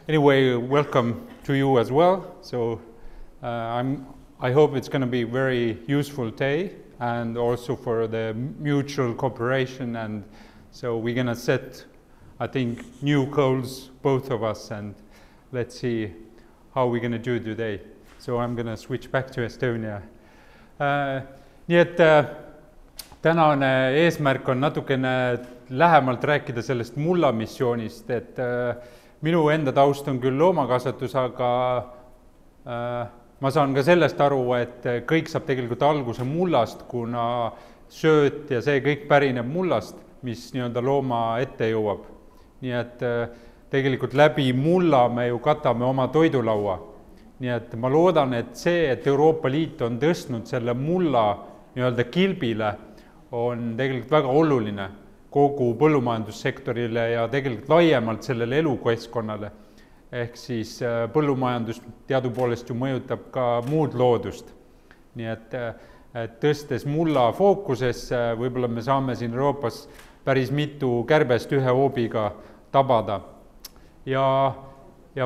Anyway, welcome to you as well. So I hope it's going to be a very useful day and also for the mutual cooperation. And so we're going to set, I think, new goals, both of us, and let's see how we're going to do today. So I'm going to switch back to Estonia. Nii et tänane eesmärk on natukene lähemalt rääkida sellest mullamissioonist, et minu enda taust on küll loomakasvatus, aga ma saan ka sellest aru, et kõik saab tegelikult alguse mullast, kuna sööt ja see kõik pärineb mullast, mis nii-öelda looma ette jõuab. Nii et tegelikult läbi mulla me ju katame oma toidulaua. Nii et ma loodan, et see, et Euroopa Liit on tõstnud selle mulla nii-öelda kilbile, on tegelikult väga oluline kogu põllumajandussektorile ja tegelikult laiemalt sellele elukeskkonnale. Ehk siis põllumajandus teadupoolest ju mõjutab ka muud loodust. Nii et tõstes mulla fookusesse, võib-olla me saame siin Euroopas päris mitu kärbest ühe hoobiga tabada. Ja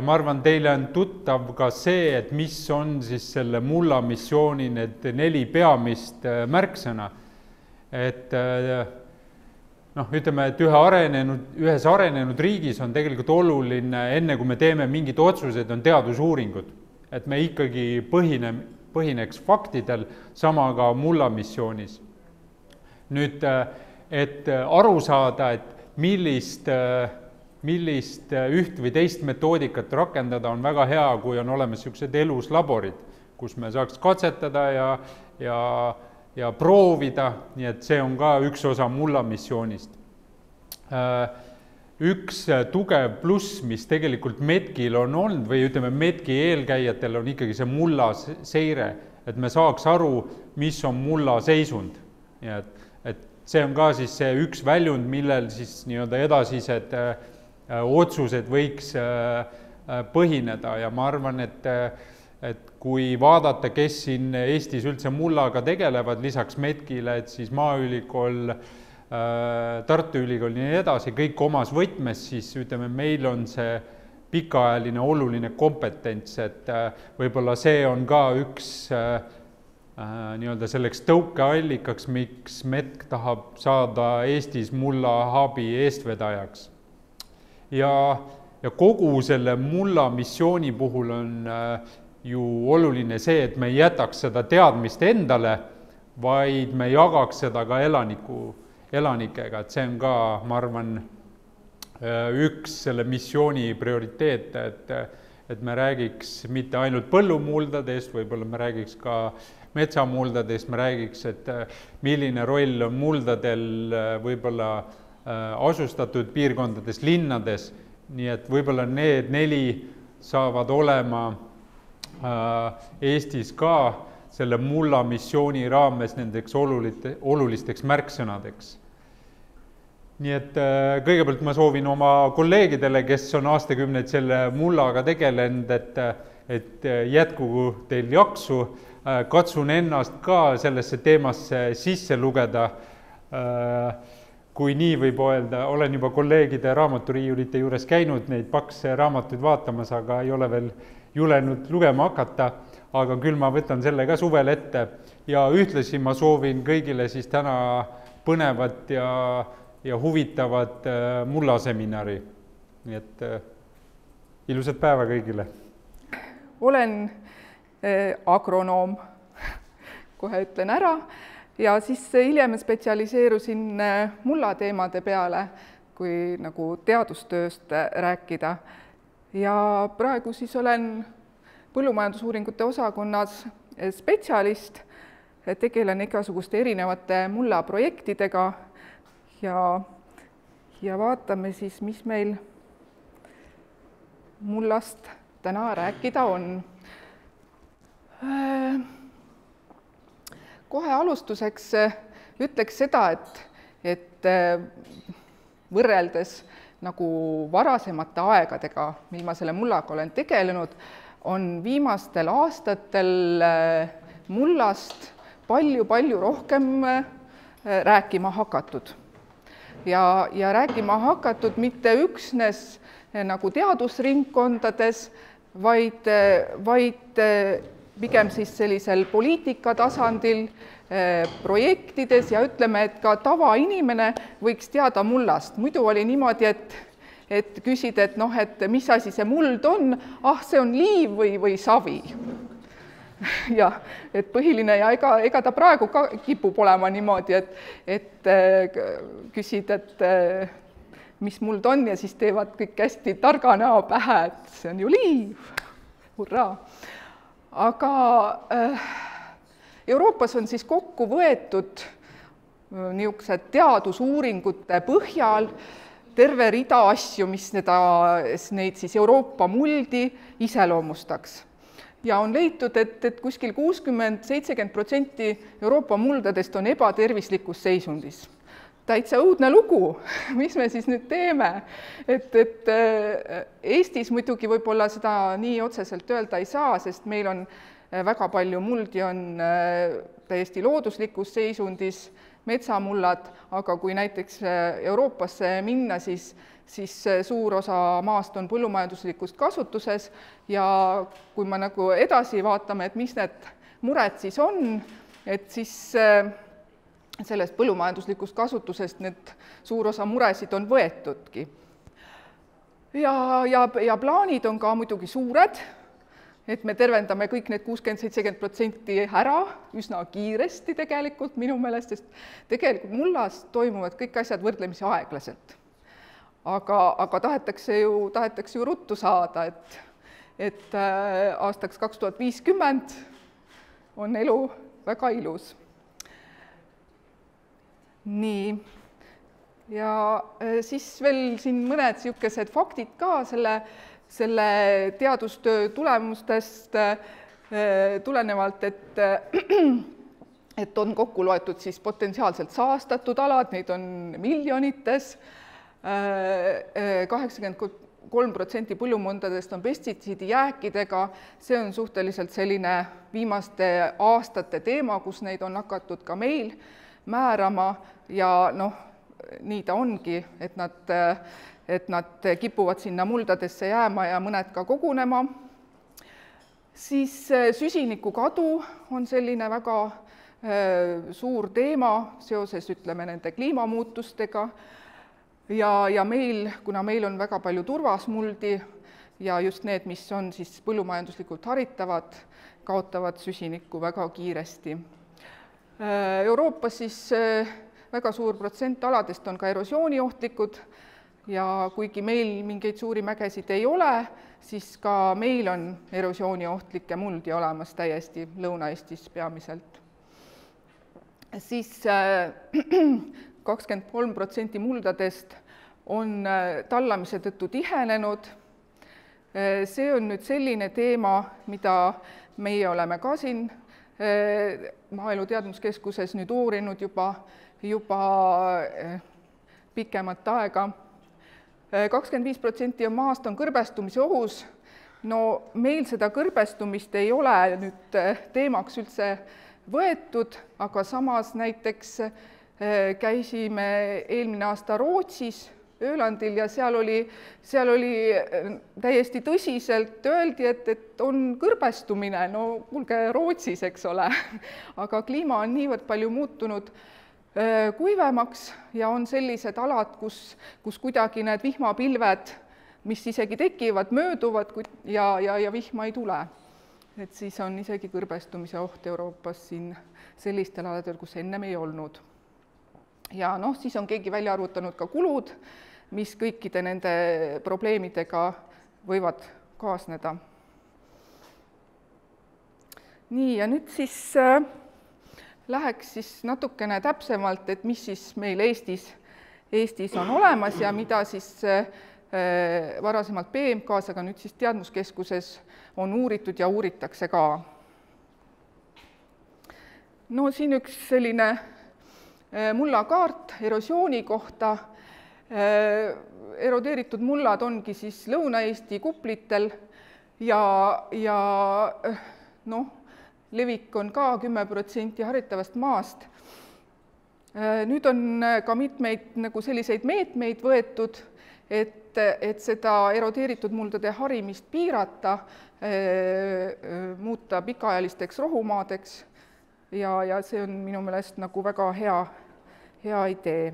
ma arvan, teile on tuttav ka see, et mis on siis selle mullamissiooni need 4 peamist märksõna. Et ütleme, et ühes arenenud riigis on tegelikult oluline, enne kui me teeme mingid otsused, on teadusuuringud. Et me ikkagi põhineks faktidel, sama ka mullamissioonis. Nüüd, et aru saada, et millist üht või teist metoodikat rakendada, on väga hea, kui on olemas sellised eluslaborid, kus me saaks katsetada ja proovida, nii et see on ka üks osa mullamissioonist. Üks tugev pluss, mis tegelikult METK-il on olnud, või ütleme, METK-i eelkäijatel on ikkagi see mulla seire, et me saaks aru, mis on mulla seisund. Et see on ka siis see üks väljund, millel siis nii-öelda edasised otsused võiks põhineda ja ma arvan, et kui vaadata, kes siin Eestis üldse mullaga tegelevad lisaks METK-ile, et siis Maaülikool, Tartu Ülikool ja nii edasi, kõik omas võtmes, siis ütleme, meil on see pikaajaline oluline kompetents, et võib-olla see on ka üks nii-öelda selleks tõukeallikaks, miks METK tahab saada Eestis mulla haabi eestvedajaks. Ja kogu selle mullamissiooni puhul on ju oluline see, et me ei jätaks seda teadmist endale, vaid me jagaks seda ka elanikega. Et see on ka, ma arvan, üks selle missiooni prioriteet, et me räägiks mitte ainult põllumuldadest, võib-olla me räägiks ka metsamuldadest, me räägiks, et milline roll on muldadel võib-olla asustatud piirkondades, linnades, nii et võib-olla need 4 saavad olema Eestis ka selle mullamissiooni raames nendeks olulisteks märksõnadeks. Nii et kõigepealt ma soovin oma kolleegidele, kes on aastakümneid selle mullaga tegelenud, et jätkugu teil jaksu, katsun ennast ka sellesse teemasse sisse lugeda, kui nii võib öelda, olen juba kolleegide raamaturiiulite juures käinud, neid pakse raamatuid vaatamas, aga ei ole veel julenud lugema hakata, aga küll ma võtan selle ka suvel ette ja ühtlasi ma soovin kõigile siis täna põnevat ja huvitavat mullaseminari. Nii et ilusat päeva kõigile. Olen agronoom, kohe ütlen ära, ja siis hiljem spetsialiseerusin mulla teemade peale, kui nagu teadustööst rääkida. Ja praegu siis olen põllumajandusuuringute osakonnas spetsialist, tegelen igasuguste erinevate mulla projektidega ja vaatame siis, mis meil mullast täna rääkida on. Kohe alustuseks ütleks seda, et võrreldes nagu varasemate aegadega, mil ma selle mullaga olen tegelenud, on viimastel aastatel mullast palju rohkem rääkima hakatud. Ja rääkima hakatud mitte üksnes nagu teadusringkondades, vaid pigem siis sellisel poliitika tasandil, projektides ja ütleme, et ka tavainimene võiks teada mullast. Muidu oli niimoodi, et küsid, et noh, et mis asi see muld on, see on liiv või savi. Jah, et põhiline ja ega ta praegu ka kipub olema niimoodi, et küsid, et mis muld on ja siis teevad kõik hästi targa näo pähe, et see on ju liiv, hurraa. Aga Euroopas on siis kokku võetud niisugused teadusuuringute põhjal terve rida asju, mis neid siis Euroopa muldi iseloomustaks. Ja on leitud, et kuskil 60–70% Euroopa muldadest on ebatervislikus seisundis. Täitsa õudne lugu, mis me siis nüüd teeme, et Eestis muidugi võib-olla seda nii otseselt öelda ei saa, sest meil on väga palju muldi on täiesti looduslikus seisundis, metsamullad, aga kui näiteks Euroopasse minna, siis suur osa maast on põllumajanduslikust kasutuses ja kui me nagu edasi vaatame, et mis need mured siis on, et siis sellest põllumajanduslikust kasutusest need suur osa muresid on võetudki. Ja plaanid on ka muidugi suured, et me tervendame kõik need 60–70% ära üsna kiiresti tegelikult minu meelest, sest tegelikult mullas toimuvad kõik asjad võrdlemisi aeglaselt. Aga tahetakse ju ruttu saada, et aastaks 2050 on elu väga ilus. Nii, ja siis veel siin mõned niisugused faktid ka selle teadustöö tulemustest tulenevalt, et on kokku loetud siis potentsiaalselt saastatud alad, neid on miljonites, 83% põllumundadest on pestitsiidijääkidega, see on suhteliselt selline viimaste aastate teema, kus neid on hakatud ka meil määrama ja noh, nii ta ongi, et nad kipuvad sinna muldadesse jääma ja mõned ka kogunema. Siis süsinikukadu on selline väga suur teema seoses, ütleme, nende kliimamuutustega ja meil, kuna meil on väga palju turvasmuldi ja just need, mis on siis põllumajanduslikult haritavad, kaotavad süsinikku väga kiiresti. Euroopas siis väga suur protsent aladest on ka erosiooniohtlikud ja kuigi meil mingeid suuri mägesid ei ole, siis ka meil on erosiooniohtlikke muldi olemas täiesti Lõuna-Eestis peamiselt. Siis 23% muldadest on tallamise tõttu tihenenud. See on nüüd selline teema, mida meie oleme ka siin Maaelu Teadmuskeskuses nüüd uurinud juba pikemat aega. 25% maast on kõrbestumise ohus. No meil seda kõrbestumist ei ole nüüd teemaks üldse võetud, aga samas näiteks käisime eelmine aasta Rootsis, Öölandil ja seal oli täiesti tõsiselt öeldi, et on kõrbestumine, no kuulge Rootsis, eks ole, aga kliima on niivõrd palju muutunud kuivemaks ja on sellised alad, kus kuidagi need vihmapilved, mis isegi tekivad, mööduvad ja vihma ei tule. Et siis on isegi kõrbestumise oht Euroopas siin sellistel aladel, kus ennem ei olnud. Ja noh, siis on keegi välja arvutanud ka kulud, mis kõikide nende probleemidega võivad kaasneda. Nii, ja nüüd siis läheks siis natukene täpsemalt, et mis siis meil Eestis on olemas ja mida siis varasemalt BMK-s, aga nüüd siis Teadmuskeskuses on uuritud ja uuritakse ka. No siin üks selline mullakaart erosiooni kohta. Erodeeritud mullad ongi siis Lõuna-Eesti kuplitel ja noh, levik on ka 10% haritavast maast. Nüüd on ka mitmeid nagu selliseid meetmeid võetud et seda erodeeritud muldade harimist piirata, muuta pikaajalisteks rohumaadeks ja see on minu meelest nagu väga hea idee.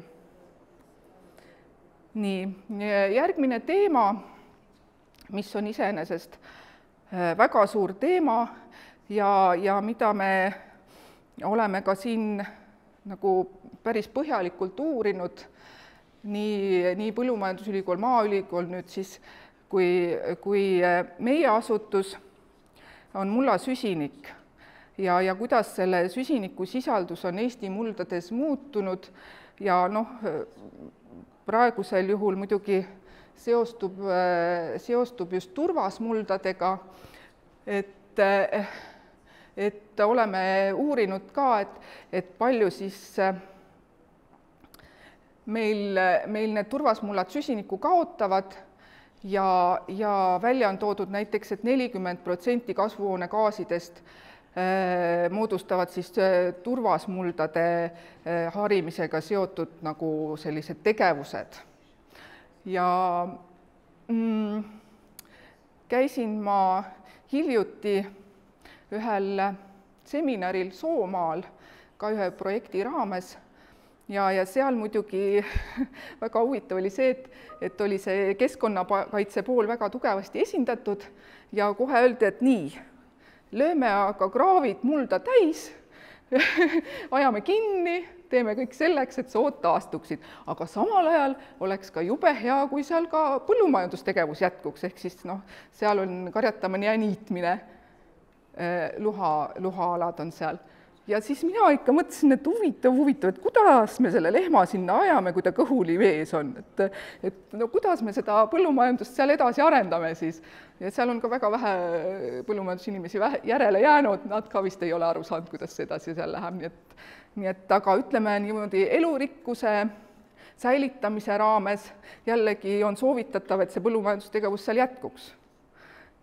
Nii, järgmine teema, mis on iseenesest väga suur teema ja mida me oleme ka siin nagu päris põhjalikult uurinud, nii Põllumajandusülikool, Maaülikool nüüd siis, kui meie asutus on mulla süsinik ja kuidas selle süsiniku sisaldus on Eesti muldades muutunud ja praegusel juhul muidugi seostub just turvasmuldadega, et oleme uurinud ka, et palju siis meil need turvasmullad süsinikku kaotavad ja välja on toodud näiteks, et 40% kasvuhoonegaasidest moodustavad siis turvasmuldade harimisega seotud nagu sellised tegevused. Ja käisin ma hiljuti ühel seminaril Soomaal ka ühe projekti raames ja seal muidugi väga huvitav oli see, et oli see keskkonnakaitse pool väga tugevasti esindatud ja kohe öeldi, et nii, lööme aga kraavid mulda täis, ajame kinni, teeme kõik selleks, et sood taastuksid, aga samal ajal oleks ka jube hea, kui seal ka põllumajandustegevus jätkuks, ehk siis seal on karjatamine ja niitmine, luhaalad on seal. Ja siis mina ikka mõtlesin, et huvitav, et kuidas me selle lehma sinna ajame, kui ta kõhuli vees on, et kuidas me seda põllumajandust seal edasi arendame siis. Ja seal on ka väga vähe põllumajandusinimesi järele jäänud, nad ka vist ei ole aru saanud, kuidas see edasi seal läheb, nii et aga ütleme niimoodi elurikkuse säilitamise raames jällegi on soovitatav, et see põllumajandustegevus seal jätkuks.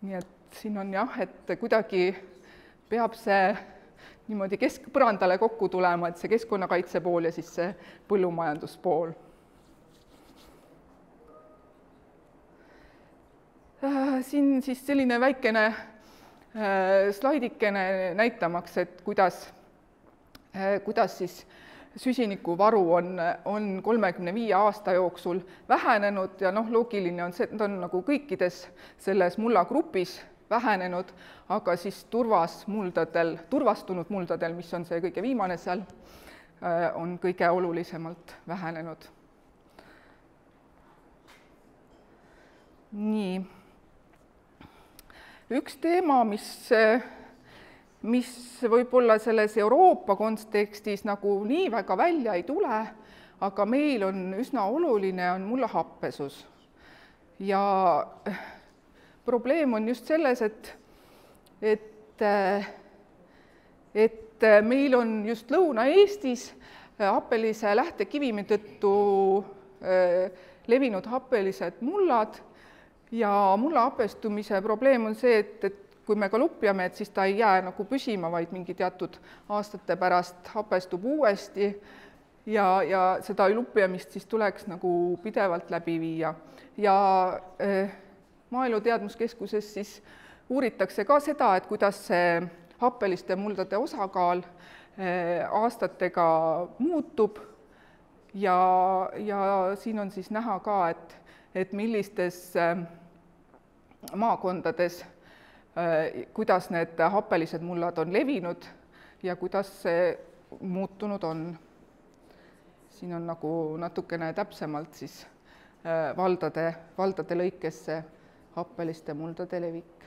Nii et siin on jah, et kuidagi peab see niimoodi keskpõrandale kokku tulema, et see keskkonnakaitse pool ja siis see põllumajanduspool. Siin siis selline väikene slaidikene näitamaks, et kuidas siis süsinikuvaru on 35 aasta jooksul vähenenud ja loogiline on see, et on nagu kõikides selles mullagrupis vähenenud, aga siis turvastunud muldadel, mis on see kõige viimane seal, on kõige olulisemalt vähenenud. Nii. Üks teema, mis võib-olla selles Euroopa kontekstis nagu nii väga välja ei tule, aga meil on üsna oluline, on mullahappesus. Ja probleem on just selles, et meil on just Lõuna-Eestis happelise lähtekivimi tõttu levinud happelised mullad ja mulla hapestumise probleem on see, et kui me ka lupjame, et siis ta ei jää nagu püsima, vaid mingi teatud aastate pärast hapestub uuesti ja seda lupjamist siis tuleks nagu pidevalt läbi viia. Ja Maaelu Teadmuskeskuses siis uuritakse ka seda, et kuidas see happeliste muldade osakaal aastatega muutub ja siin on siis näha ka, et millistes maakondades, kuidas need happelised mullad on levinud ja kuidas see muutunud on. Siin on nagu natukene täpsemalt siis valdade lõikes see happeliste muldade levik.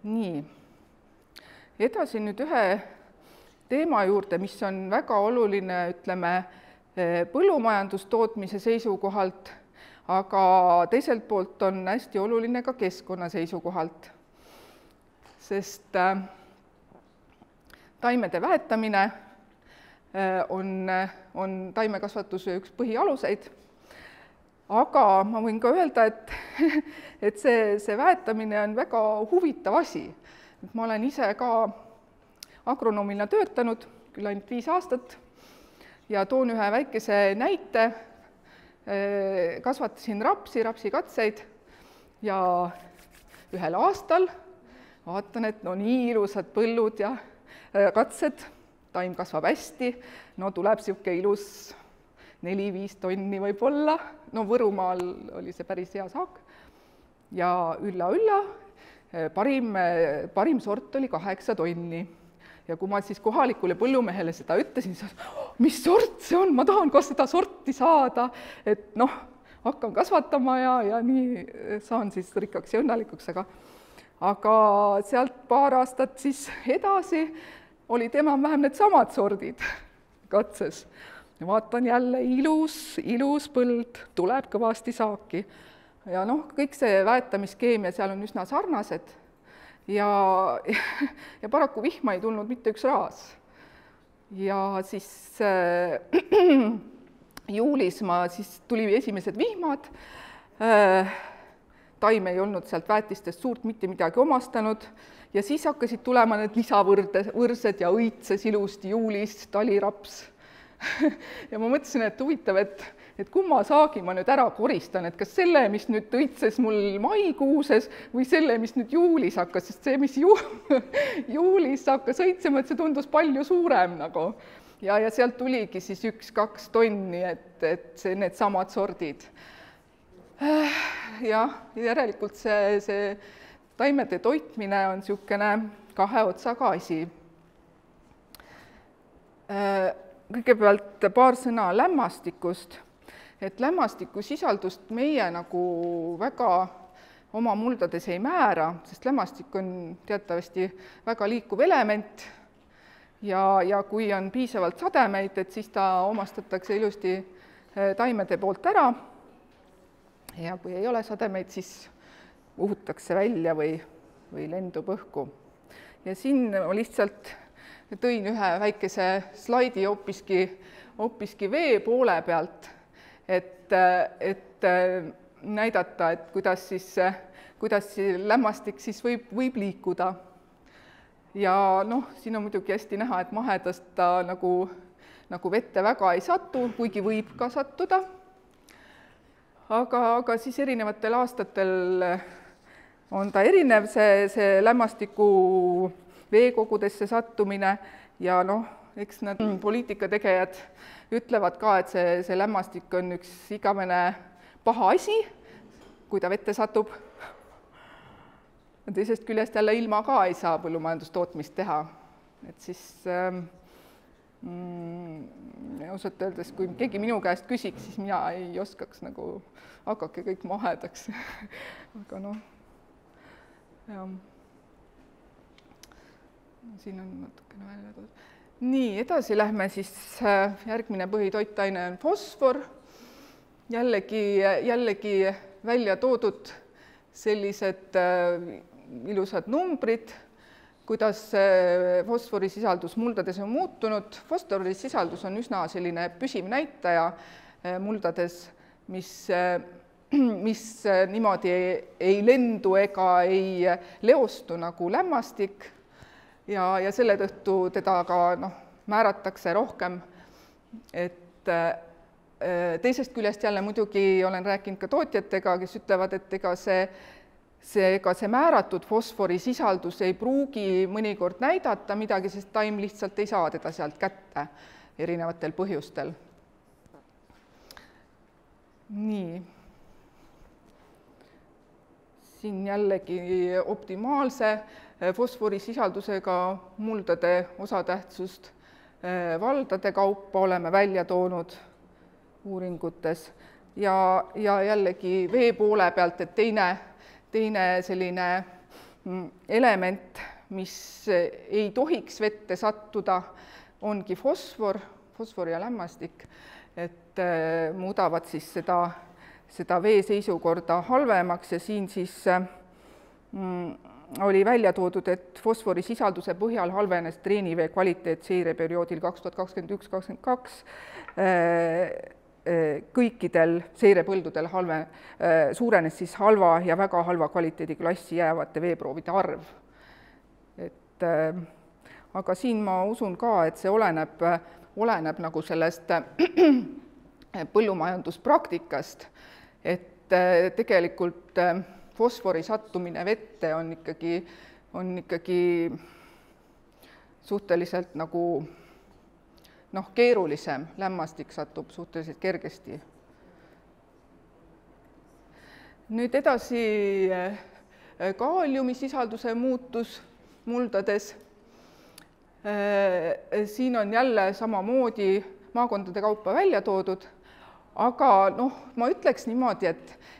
Nii, edasi nüüd ühe teema juurde, mis on väga oluline, ütleme, põllumajandustootmise seisukohalt, aga teiselt poolt on hästi oluline ka keskkonna seisukohalt, sest taimede väetamine on taimekasvatuse üks põhialuseid. Aga ma võin ka öelda, et see väetamine on väga huvitav asi. Ma olen ise ka agronoomina töötanud, küll ainult 5 aastat, ja toon ühe väikese näite. kasvatasin rapsikatseid ja ühel aastal vaatan, et no nii ilusad põllud ja katsed, taim kasvab hästi, no tuleb niisugune ilus 4-5 tonni võib-olla, no Võrumaal oli see päris hea saak ja ülla, parim sort oli 8 tonni. Ja kui ma siis kohalikule põllumehele seda ütlesin, siis mis sort see on, ma tahan ka seda sorti saada, et noh, hakkan kasvatama ja nii saan siis rikkaks ja õnnelikuks, aga sealt paar aastat siis edasi olid enam-vähem need samad sordid katses. Ja vaatan jälle ilus põld, tuleb kõvasti saaki ja noh, kõik see väetamiskeemia seal on üsna sarnased ja paraku vihma ei tulnud mitte üks raas. Ja siis juulis siis tuli esimesed vihmad, taim ei olnud sealt väetistest suurt mitte midagi omastanud ja siis hakkasid tulema need lisavõrsed ja õitses ilusti juulis taliraps. Ja ma mõtlesin, et huvitav, et kumma saagi ma nüüd ära koristan, et kas selle, mis nüüd õitses mul maikuuses või selle, mis nüüd juulis hakkas, sest see, mis juulis hakkas õitsema, et see tundus palju suurem nagu. Ja sealt tuligi siis 1-2 tonni, et need samad sordid. Jah, järelikult see taimede toitmine on niisugune 2 otsaga asi. Kõigepealt paar sõna lämmastikust, et lämmastiku sisaldust meie nagu väga oma muldades ei määra, sest lämmastik on teatavasti väga liikuv element ja kui on piisavalt sademeid, et siis ta omastatakse ilusti taimede poolt ära ja kui ei ole sademeid, siis uhutakse välja või lendub õhku. Ja siin lihtsalt tõin ühe väikese slaidi hoopiski vee poole pealt, et näidata, et kuidas lämmastik siis võib liikuda. Ja noh, siin on muidugi hästi näha, et mahedast ta nagu vette väga ei satu, kuigi võib ka sattuda. Aga siis erinevatel aastatel on ta erinev, see lämmastiku veekogudesse sattumine ja noh, eks need poliitikategijad ütlevad ka, et see lämmastik on üks igavene paha asi, kui ta vette satub. Teisest küljest jälle ilma ka ei saa põllumajandustootmist teha. Et siis ausalt öeldes, kui keegi minu käest küsiks, siis mina ei oskaks nagu hakake kõik mahedaks. Aga noh, jah. Siin on natukene välja toodud. Nii, edasi lähme siis järgmine põhitoitaine on fosfor. Jällegi välja toodud sellised ilusad numbrid, kuidas fosforisisaldus muldades on muutunud. Fosforisisaldus on üsna selline püsiv näitaja muldades, mis niimoodi ei lendu ega ei leostu nagu lämmastik. Ja selle tõttu teda ka määratakse rohkem, et teisest küljest jälle muidugi olen rääkinud ka tootjatega, kes ütlevad, et ega see määratud fosforisisaldus ei pruugi mõnikord näidata midagi, sest taim lihtsalt ei saa teda sealt kätte erinevatel põhjustel. Nii. Siin jällegi optimaalse fosforisisaldusega muldade osatähtsust valdade kaupa oleme välja toonud uuringutes ja jällegi vee poole pealt, et teine selline element, mis ei tohiks vette sattuda, ongi fosfor ja lämmastik, et muudavad siis seda vee seisukorda halvemaks ja siin siis oli välja toodud, et fosforisisalduse põhjal halvenes treenivee kvaliteet seireperioodil 2021-2022 kõikidel seirepõldudel suurenes siis halva ja väga halva kvaliteediklassi jäävate veeproovide arv. Aga siin ma usun ka, et see oleneb nagu sellest põllumajanduspraktikast, et tegelikult fosfori sattumine vette on ikkagi suhteliselt nagu keerulisem, lämmastik satub suhteliselt kergesti. Nüüd edasi kaaliumisisalduse muutus muldades. Siin on jälle samamoodi maakondade kaupa välja toodud, aga ma ütleks niimoodi,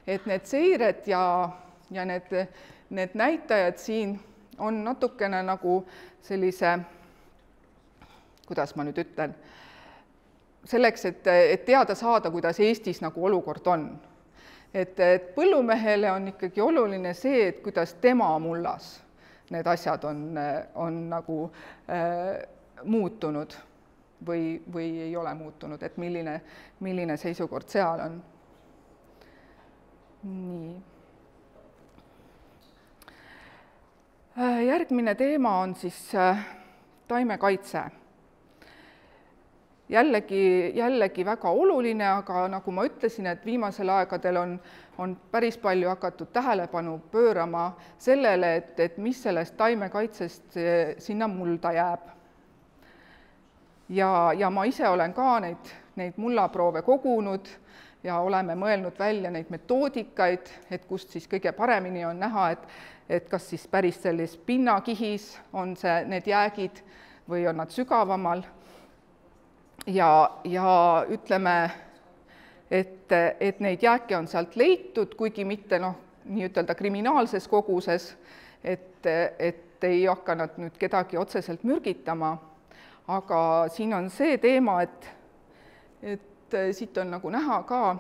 et need seired ja need näitajad siin on natukene nagu sellise, kuidas ma nüüd ütlen, selleks, et teada saada, kuidas Eestis nagu olukord on. Et põllumehele on ikkagi oluline see, et kuidas tema mullas need asjad on nagu muutunud või ei ole muutunud, et milline seisukord seal on. Nii. Järgmine teema on siis taimekaitse. Jällegi väga oluline, aga nagu ma ütlesin, et viimasel aegadel on päris palju hakatud tähelepanu pöörama sellele, et mis sellest taimekaitsest sinna mulda jääb. Ja ma ise olen ka neid mullaproove kogunud ja oleme mõelnud välja neid metoodikaid, et kust siis kõige paremini on näha, et kas siis päris sellis pinnakihis on need jäägid või on nad sügavamal. Ja ütleme, et neid jääke on sealt leitud, kuigi mitte nii-ütelda kriminaalses koguses, et ei hakka nad nüüd kedagi otseselt mürgitama, aga siin on see teema, et siit on nagu näha ka,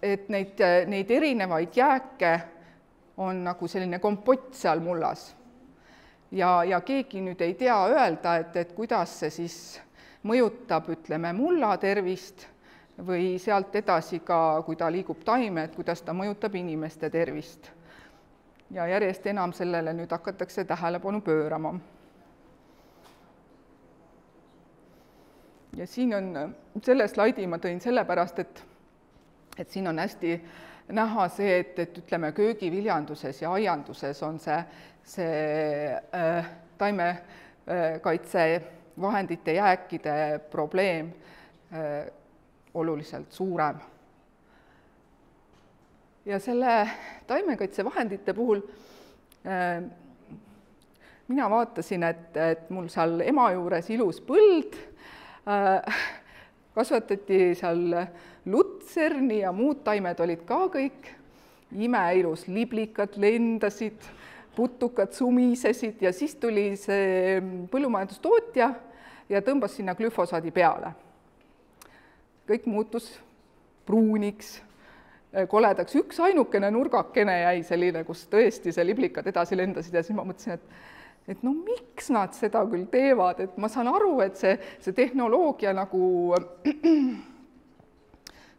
et neid erinevaid jääke on nagu selline kompott seal mullas. Ja keegi nüüd ei tea öelda, et kuidas see siis mõjutab, ütleme, mulla tervist või sealt edasi ka, kui ta liigub taime, et kuidas ta mõjutab inimeste tervist. Ja järjest enam sellele nüüd hakatakse tähelepanu pöörama. Ja siin on, selle slaidi ma tõin sellepärast, et siin on hästi näha see, et ütleme, köögiviljanduses ja aianduses on see taimekaitsevahendite jääkide probleem oluliselt suurem. Ja selle taimekaitsevahendite puhul mina vaatasin, et mul seal ema juures ilus põld, kasvatati seal lutserni ja muud taimed olid ka kõik, imeilus liblikad lendasid, putukad sumisesid ja siis tuli see põllumajandustootja ja tõmbas sinna glüfosaadi peale. Kõik muutus pruuniks, koledaks, üks ainukene nurgakene jäi selline, kus tõesti see liblikad edasi lendasid ja siis ma mõtlesin, et miks nad seda küll teevad, et ma saan aru, et see tehnoloogia nagu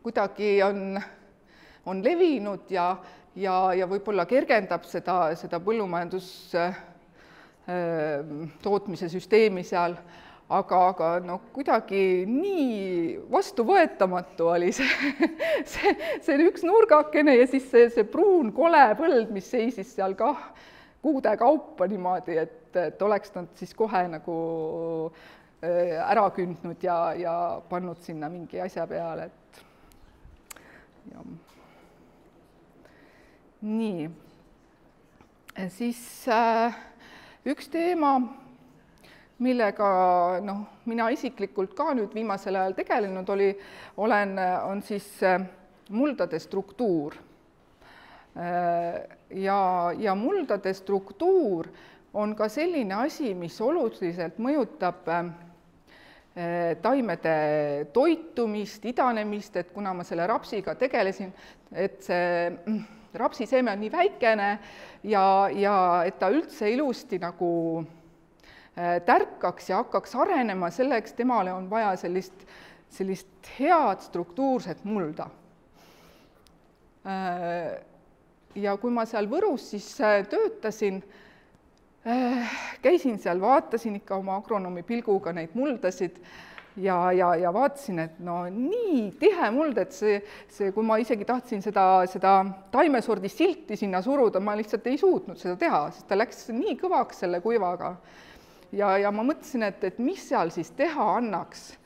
kuidagi on levinud ja võib-olla kergendab seda põllumajandustootmise süsteemi seal, aga kuidagi nii vastuvõetamatu oli see üks nurgakene ja siis see pruun kole põld, mis seisis seal kah kuude kaupa niimoodi, et oleks nad siis kohe nagu ära kündnud ja pannud sinna mingi asja peale. Nii, siis üks teema, millega mina isiklikult ka nüüd viimasel ajal tegelenud on siis muldade struktuur. Ja muldade struktuur on ka selline asi, mis oluliselt mõjutab taimede toitumist, idanemist, et kuna ma selle rapsiga tegelesin, et see rapsiseeme on nii väikene ja et ta üldse ilusti nagu tärkaks ja hakkaks arenema, selleks temale on vaja sellist head struktuurset mulda. Ja kui ma seal Võrus siis töötasin, käisin seal, vaatasin ikka oma agronoomi pilguga neid muldasid ja vaatasin, et no nii tihe muld, et kui ma isegi tahtsin seda taimesordi silti sinna suruda, ma lihtsalt ei suutnud seda teha, sest ta läks nii kõvaks selle kuivaga. Ja ma mõtlesin, et mis seal siis teha annaks,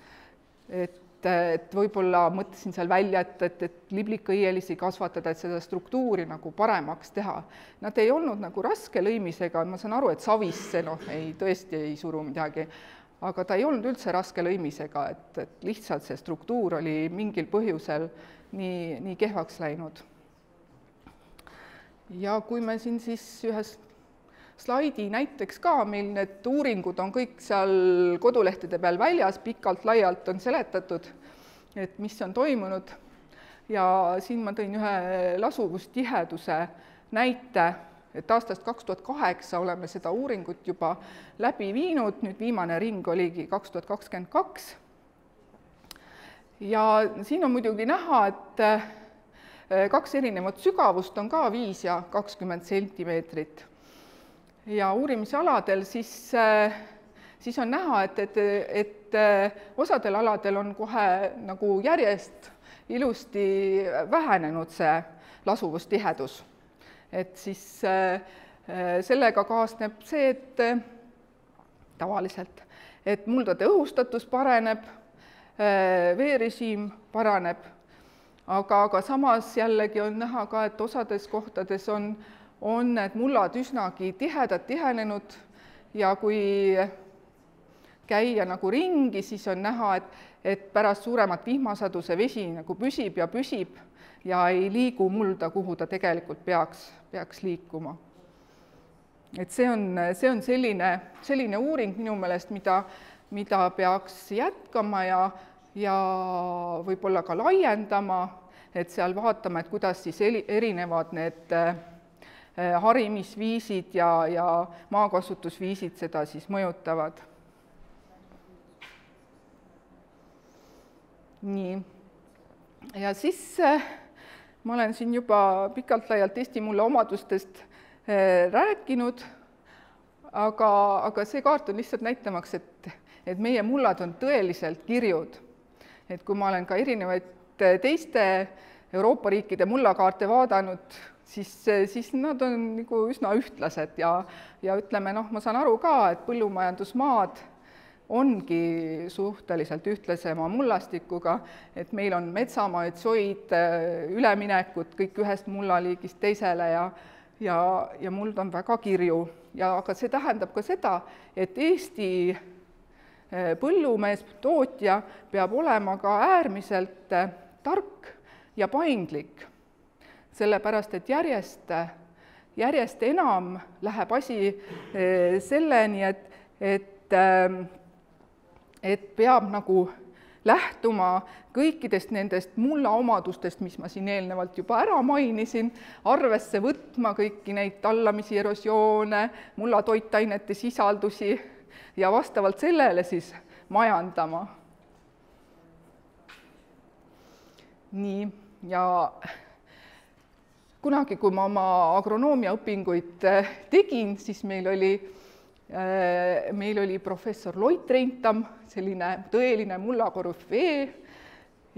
et võib-olla mõtlesin seal välja, et liblikõielisi kasvatada, et seda struktuuri nagu paremaks teha. Nad ei olnud nagu raske lõimisega, ma saan aru, et savisse tõesti ei suru midagi, aga ta ei olnud üldse raske lõimisega, et lihtsalt see struktuur oli mingil põhjusel nii kehvaks läinud. Ja kui me siin siis ühes slaidi näiteks ka, meil need uuringud on kõik seal kodulehtede peal väljas, pikalt-laialt on seletatud, et mis on toimunud. Ja siin ma tõin ühe lasuvustiheduse näite, et aastast 2008 oleme seda uuringut juba läbi viinud, nüüd viimane ring oligi 2022. Ja siin on muidugi näha, et 2 erinevat sügavust on ka 5 ja 20 sentimeetrit. Ja uurimisaladel siis on näha, et osadel aladel on kohe nagu järjest ilusti vähenenud see lasuvustihedus. Et siis sellega kaasneb see, et tavaliselt, et muldade õhustatus paraneb, veerežiim paraneb, aga samas jällegi on näha ka, et osades kohtades on need mullad üsnagi tihenenud ja kui käia nagu ringi, siis on näha, et pärast suuremat vihmasadu see vesi nagu püsib ja ei liigu mulda, kuhu ta tegelikult peaks liikuma. Et see on selline uuring minu meelest, mida peaks jätkama ja võib-olla ka laiendama, et seal vaatama, et kuidas siis erinevad need harimisviisid ja maakasutusviisid seda siis mõjutavad. Nii. Ja siis ma olen siin juba pikalt-laialt Eesti mulla omadustest rääkinud, aga see kaart on lihtsalt näitamaks, et meie mullad on tõeliselt kirjud. Et kui ma olen ka erinevaid teiste Euroopa riikide mullakaarte vaadanud, siis nad on nagu üsna ühtlased ja ütleme, ma saan aru ka, et põllumajandusmaad ongi suhteliselt ühtlasema mullastikuga, et meil on metsamaad, soid, üleminekud kõik ühest mullaliigist teisele ja muld on väga kirju. Aga see tähendab ka seda, et Eesti põllumees, tootja peab olema ka äärmiselt tark ja paindlik. Sellepärast, et järjest enam läheb asi selleni, et peab nagu lähtuma kõikidest nendest mulla omadustest, mis ma siin eelnevalt juba ära mainisin, arvesse võtma kõiki neid tallamisi, erosioone, mulla toitainete sisaldusi ja vastavalt sellele siis majandama. Nii, ja kunagi, kui ma oma agronoomiaõpinguid tegin, siis meil oli professor Loit Reintam, selline tõeline mullakorüfee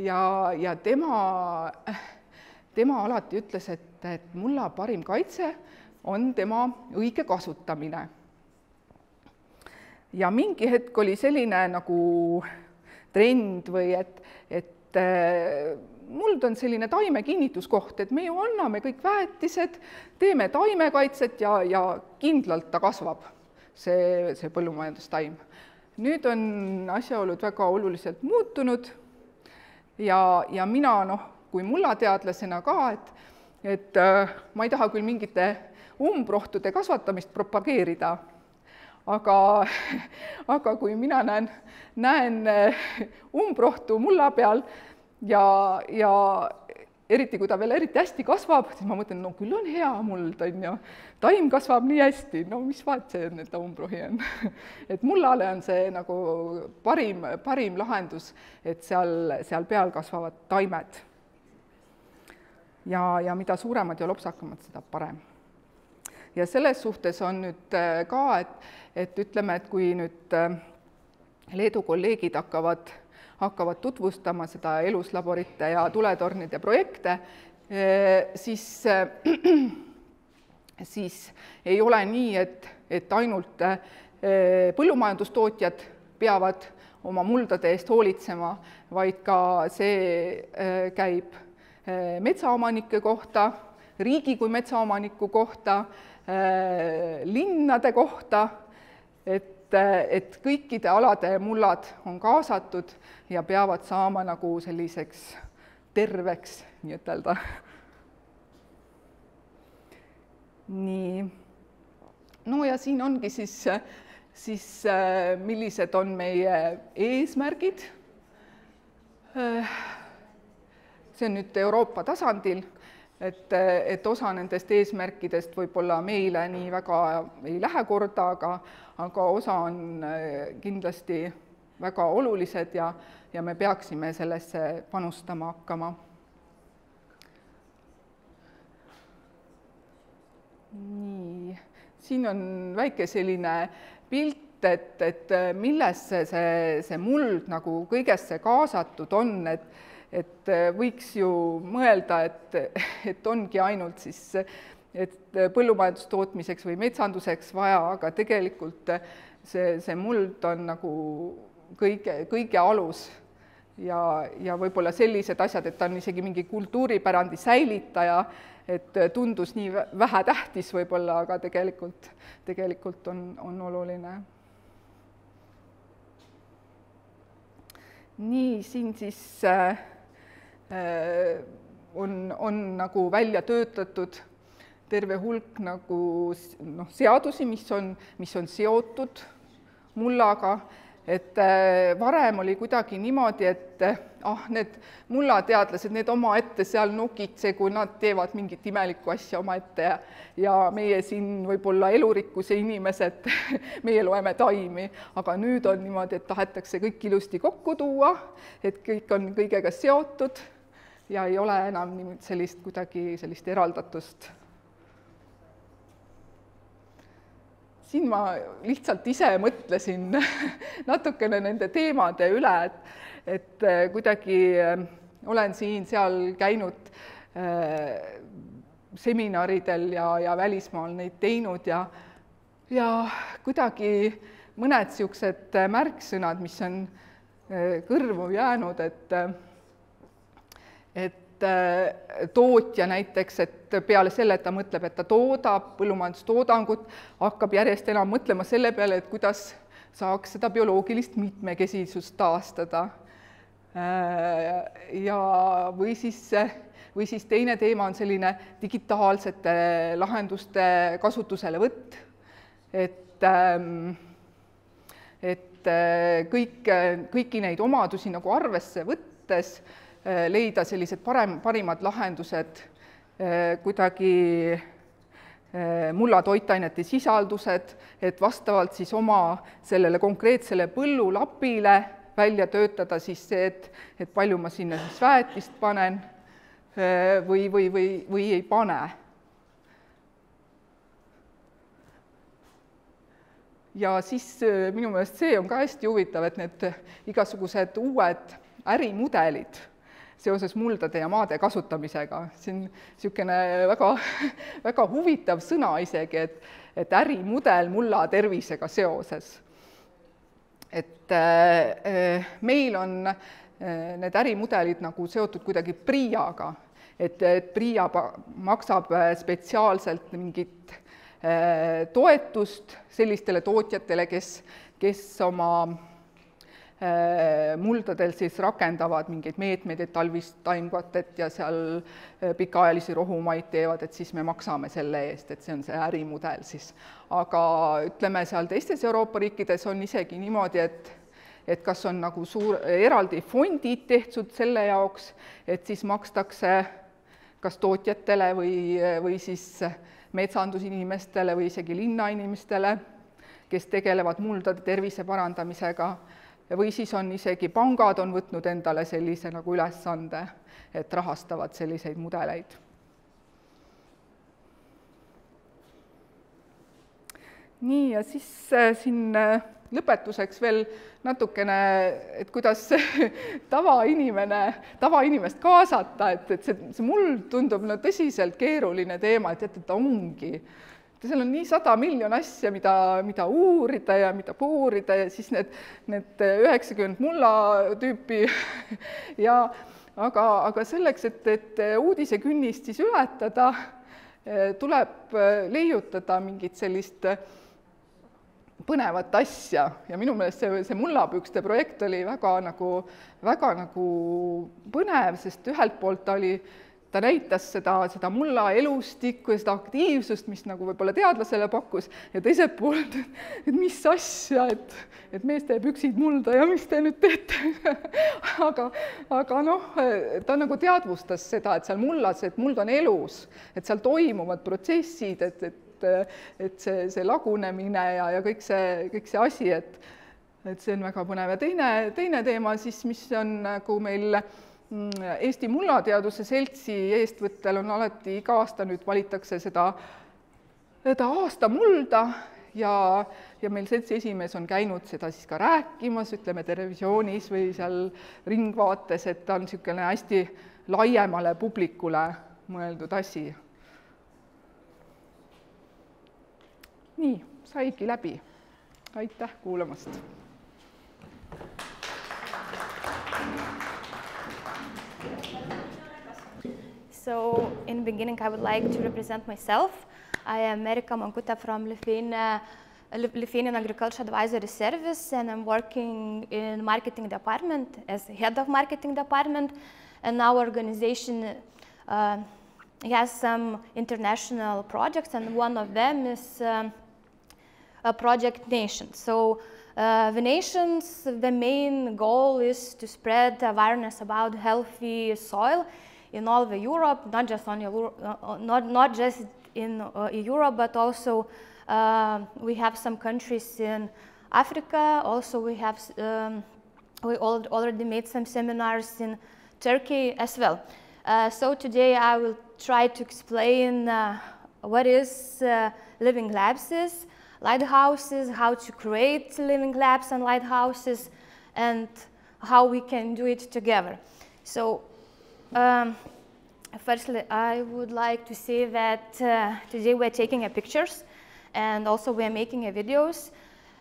ja tema alati ütles, et mulla parim kaitse on tema õige kasutamine. Ja mingi hetk oli selline nagu trend või et muld on selline taimekinnituskoht, et me ju anname kõik väetised, teeme taimekaitset ja kindlalt ta kasvab, see põllumajandustaim. Nüüd on asjaolud väga oluliselt muutunud ja mina kui mullateadlasena ka, et ma ei taha küll mingite umbrohtude kasvatamist propageerida, aga kui mina näen umbrohtu mulla peal ja eriti, kui ta veel eriti hästi kasvab, siis ma mõtlen, küll on hea muld, on ju. Taim kasvab nii hästi, mis vaat see on, et ta umbrohi on. Et mullale on see nagu parim lahendus, et seal peal kasvavad taimed. Ja mida suuremad ja lopsakamad, seda parem. Ja selles suhtes on nüüd ka, et ütleme, et kui nüüd Leedu kolleegid hakkavad tutvustama seda eluslaborite ja tuletornide projekte, siis ei ole nii, et ainult põllumajandustootjad peavad oma muldade eest hoolitsema, vaid ka see käib metsaomanike kohta, riigi kui metsaomaniku kohta, linnade kohta, et kõikide alade mullad on kaasatud ja peavad saama nagu selliseks terveks, nii ütelda. Nii. No ja siin ongi siis millised on meie eesmärgid. See on nüüd Euroopa tasandil, et osa nendest eesmärkidest võib-olla meile nii väga ei lähe korda, aga osa on kindlasti väga olulised ja me peaksime sellesse panustama hakkama. Nii. Siin on väike selline pilt, et millesse see muld nagu kõigesse kaasatud on, et võiks ju mõelda, et ongi ainult siis, et põllumajandustootmiseks või metsanduseks vaja, aga tegelikult see muld on nagu kõige alus ja võib-olla sellised asjad, et ta on isegi mingi kultuuripärandi säilitaja, et tundus nii vähe tähtis võib-olla, aga tegelikult on oluline. Nii, siin siis on nagu välja töötatud terve hulk nagu seadusi, mis on seotud mullaga, et varem oli kuidagi niimoodi, et need mullateadlased, need omaette seal nokitsegu, nad teevad mingit imelikku asja omaette ja meie siin võib-olla elurikkuse inimesed, meie loeme taimi, aga nüüd on niimoodi, et tahetakse kõik ilusti kokku tuua, et kõik on kõigega seotud ja ei ole enam sellist eraldatust. Siin ma lihtsalt ise mõtlesin natukene nende teemade üle, et kuidagi olen siin-seal käinud seminaridel ja välismaal neid teinud ja kuidagi mõned niisugused märksõnad, mis on kõrvu jäänud, et tootja näiteks, et peale selle, et ta mõtleb, et ta toodab põllumajandustoodangut, hakkab järjest enam mõtlema selle peale, et kuidas saaks seda bioloogilist mitmekesisust taastada. Või siis teine teema on selline digitaalsete lahenduste kasutuselevõtt, et kõiki neid omadusi nagu arvesse võttes leida sellised parimad lahendused, kuidagi mulla toitainete sisaldused, et vastavalt siis oma sellele konkreetsele põllulapile välja töötada siis see, et palju ma sinna siis väetist panen või ei pane. Ja siis minu meelest see on ka hästi huvitav, et need igasugused uued ärimudelid seoses muldade ja maade kasutamisega. See on niisugune väga huvitav sõna isegi, et ärimudel mulla tervisega seoses. Et meil on need ärimudelid nagu seotud kuidagi PRIA-ga, et PRIA maksab spetsiaalselt mingit toetust sellistele tootjatele, kes oma muldadel siis rakendavad mingeid meetmeid, et talvist taimkatet ja seal pikaajalisi rohumaid teevad, et siis me maksame selle eest, et see on see ärimudel siis. Aga ütleme, seal teistes Euroopa riikides on isegi niimoodi, et kas on nagu eraldi fondid tehtud selle jaoks, et siis makstakse kas tootjatele või siis metsandusinimestele või isegi linnainimestele, kes tegelevad muldade tervise parandamisega, või siis on isegi pangad on võtnud endale sellise nagu ülesande, et rahastavad selliseid mudeleid. Nii, ja siis siin lõpetuseks veel natukene, et kuidas tavainimest kaasata, et see mul tundub no tõsiselt keeruline teema, et ta ongi. Seal on nii 100 miljon asja, mida uurida ja mida puurida ja siis need 90 mulla tüüpi aga selleks, et uudisekünnist siis ületada, tuleb leiutada mingit sellist põnevat asja ja minu meelest see mullapükste projekt oli väga nagu põnev, sest ühelt poolt ta näitas seda mulla elustikku ja seda aktiivsust, mis nagu võib-olla teadlasele pakkus ja teiselt poolt, et mis asja, et mees teeb püksid mulda ja mis te nüüd teete. aga noh, ta nagu teadvustas seda, et seal mullas, et muld on elus, et seal toimuvad protsessid, et see lagunemine ja kõik see asi, et see on väga põnev. Ja teine teema siis, mis on nagu meil Eesti Mullateaduse Seltsi eestvõttel on alati iga aasta nüüd valitakse seda aasta mulda ja meil seltsi esimees on käinud seda siis ka rääkimas, ütleme televisioonis või seal ringvaates, et ta on niisugune hästi laiemale publikule mõeldud asi. Nii, saigi läbi. Aitäh kuulamast! So, in the beginning, I would like to represent myself. I am Erika Mankute from Lithuanian Agriculture Advisory Service, and I'm working in marketing department as head of marketing department. And our organization has some international projects, and one of them is Projekt NATIONS. So, the Nations, the main goal is to spread awareness about healthy soil in all of Europe, not just in Europe, but also we have some countries in Africa. Also, we already made some seminars in Turkey as well. So today I will try to explain what is living labs, lighthouses, how to create living labs and lighthouses, and how we can do it together. So. Firstly, I would like to say that today we're taking pictures and also we're making videos,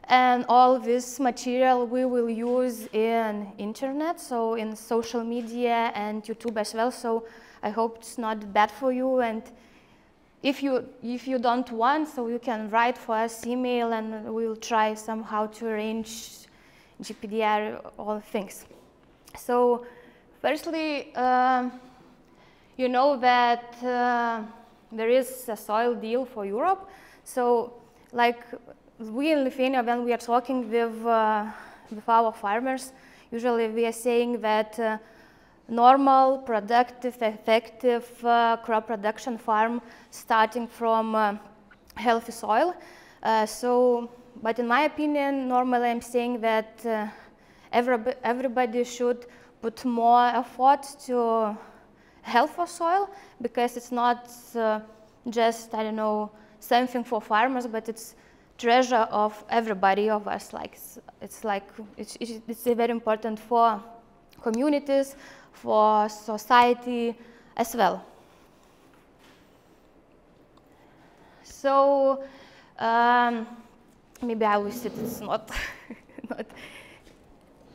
and all this material we will use in internet, so in social media and YouTube as well. So I hope it's not bad for you, and if you don't want, so you can write for us email and we'll try somehow to arrange GPDR, all things. So firstly, you know that there is a soil deal for Europe. So, like we in Lithuania, when we are talking with our farmers, usually we are saying that normal, productive, effective crop production farm starting from healthy soil. But in my opinion, normally I'm saying that everybody should put more effort to healthy soil, because it's not just, I don't know, something for farmers, but it's treasure of everybody of us. Like it's very important for communities, for society as well. So maybe I will sit. It's not not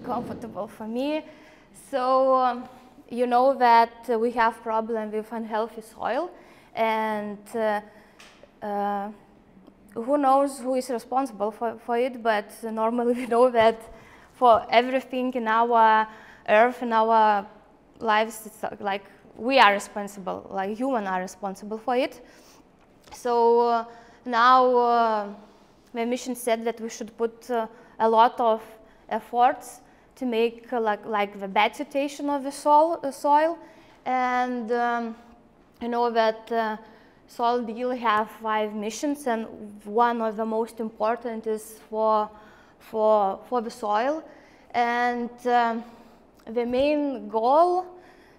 comfortable for me. So you know that we have problem with unhealthy soil, and who knows who is responsible for it, but normally we know that for everything in our earth, in our lives, it's like we are responsible, like humans are responsible for it. So now my mission said that we should put a lot of efforts to make like the bad situation of the soil. And you know that soil deal have 5 missions, and one of the most important is for the soil. And the main goal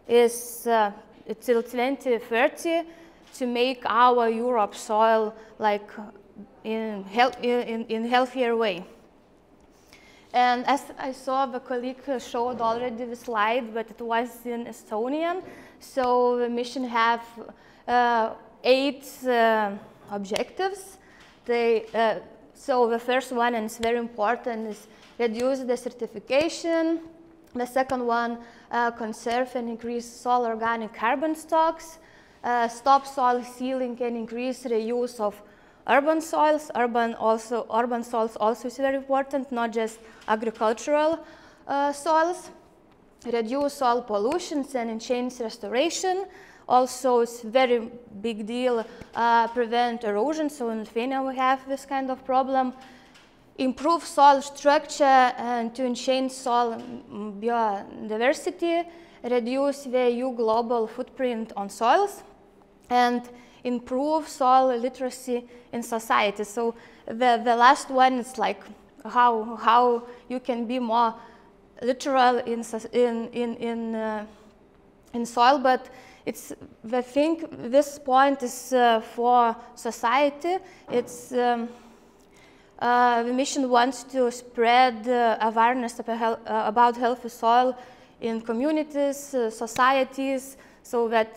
is till 2030 to make our Europe soil like in healthier way. And as I saw, the colleague showed already the slide, but it was in Estonian. So the mission have 8 objectives. So the first one, and it's very important, is reduce desertification. The second one, conserve and increase soil organic carbon stocks. Stop soil sealing and increase reuse of urban soils. Urban soils also is very important, not just agricultural soils. Reduce soil pollutions and enhance restoration. Also, it's very big deal, prevent erosion. So in Lithuania we have this kind of problem. Improve soil structure and to enhance soil biodiversity. Reduce the EU global footprint on soils. And improve soil literacy in society. So the last one is like how you can be more literal in soil, but it's the thing. This point is for society. It's the mission wants to spread awareness about healthy soil in communities, societies, so that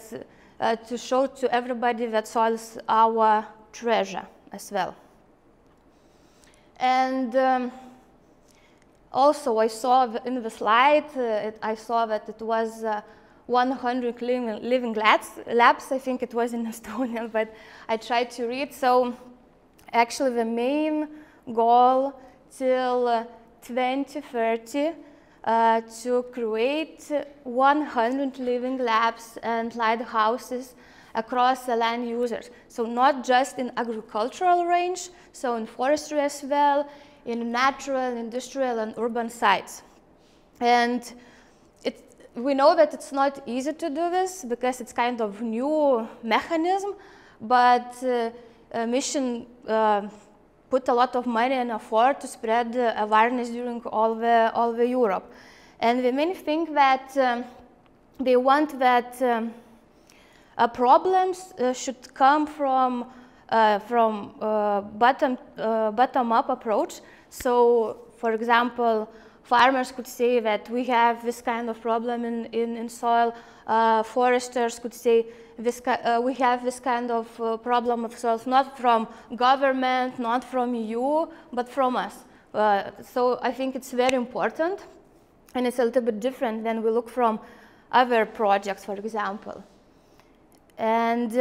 to show to everybody that soil is our treasure as well. And also, I saw in the slide, I saw that it was 100 living labs. I think it was in Estonian, but I tried to read. So actually, the main goal till 2030 to create 100 living labs and lighthouses across the land users. So not just in agricultural range, so in forestry as well, in natural, industrial, and urban sites. And we know that it's not easy to do this because it's kind of new mechanism, but mission put a lot of money and effort to spread awareness during all the Europe. And the main thing that they want that problems should come from bottom-up approach. So, for example, farmers could say that we have this kind of problem in soil. Foresters could say we have this kind of problem of soils, not from government, not from EU, but from us. So I think it's very important, and it's a little bit different than we look from other projects, for example. And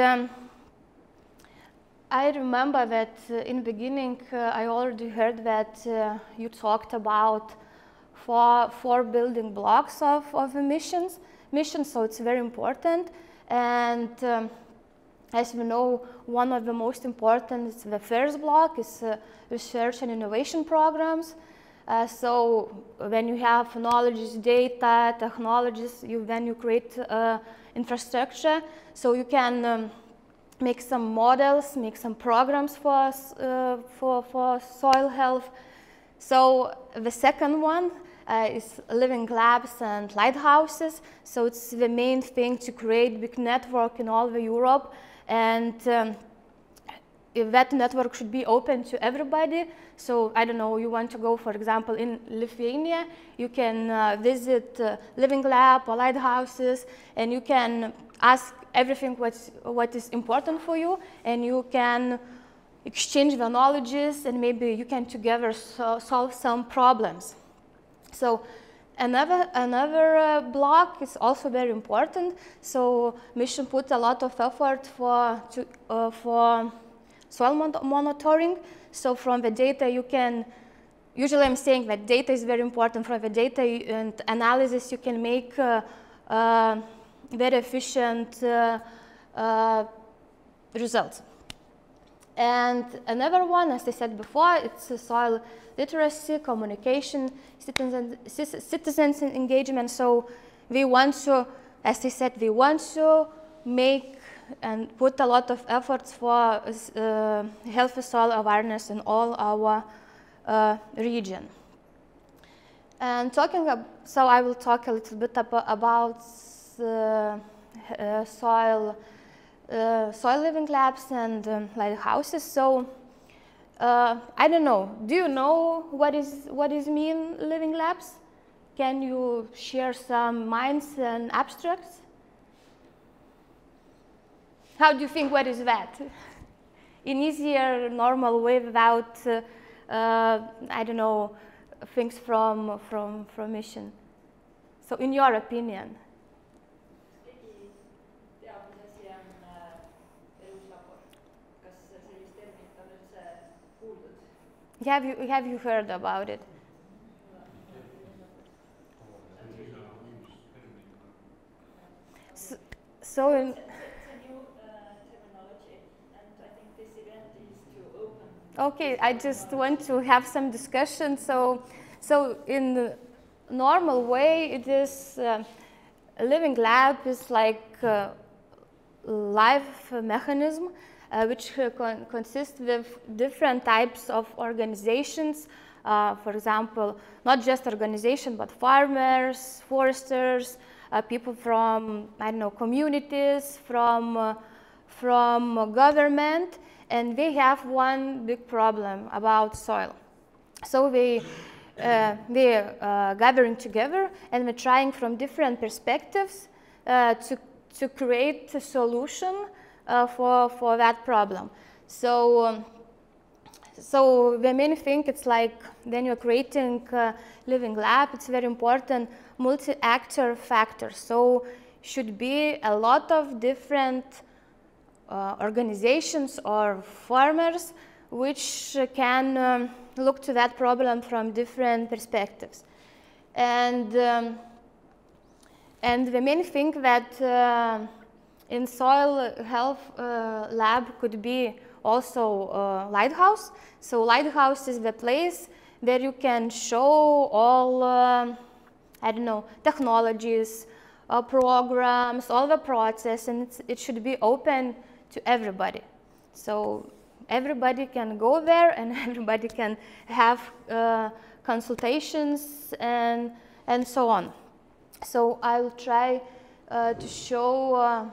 I remember that in the beginning I already heard that you talked about four building blocks of the mission, so it's very important. And as we know, one of the most important is the first block is research and innovation programs. So when you have knowledge, data, technologies, then you create infrastructure. So you can make some models, make some programs for soil health. So the second one is living labs and lighthouses. So it's the main thing to create big network in all the Europe, and if that network should be open to everybody. So I don't know, you want to go, for example, in Lithuania, you can visit living lab or lighthouses, and you can ask everything what is important for you, and you can exchange the knowledges, and maybe you can together solve some problems. So another block is also very important. So mission put a lot of effort for soil monitoring. So from the data you can, usually I'm saying that data is very important. From the data and analysis you can make very efficient results. And another one, as I said before, it's soil literacy, communication, citizens engagement. So we want to, as I said, we want to make and put a lot of efforts for healthy soil awareness in all our region. And so I will talk a little bit about soil living labs and lighthouses. So I don't know. Do you know what is mean living labs? Can you share some minds and abstracts? How do you think, what is that? In easier, normal way without, I don't know, things from mission. So in your opinion? Have you heard about it? So in, okay, I just want to have some discussion. So in the normal way, it is a living lab is like a live mechanism which consists with different types of organizations. For example, not just organization, but farmers, foresters, people from, I don't know, communities, from government. And they have one big problem about soil. So they are gathering together and we're trying from different perspectives to create a solution for that problem. So the main thing, it's like when you're creating a living lab, it's very important multi-actor factors. So should be a lot of different organizations or farmers which can look to that problem from different perspectives. And the main thing that in soil health lab could be also lighthouse. So lighthouse is the place where you can show all, I don't know, technologies, programs, all the process, and it should be open to everybody. So everybody can go there and everybody can have consultations and so on. So I will try to show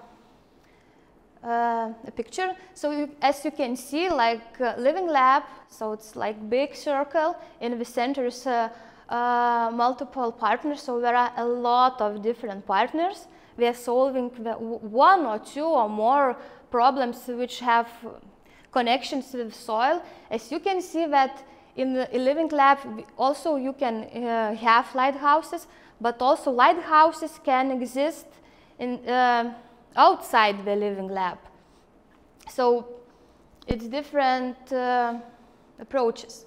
a picture. So as you can see, like living lab, so it's like big circle. In the center is multiple partners. So there are a lot of different partners. We are solving one or two or more problems which have connections with soil. As you can see that in the living lab, also you can have lighthouses, but also lighthouses can exist in outside the living lab. So it's different approaches.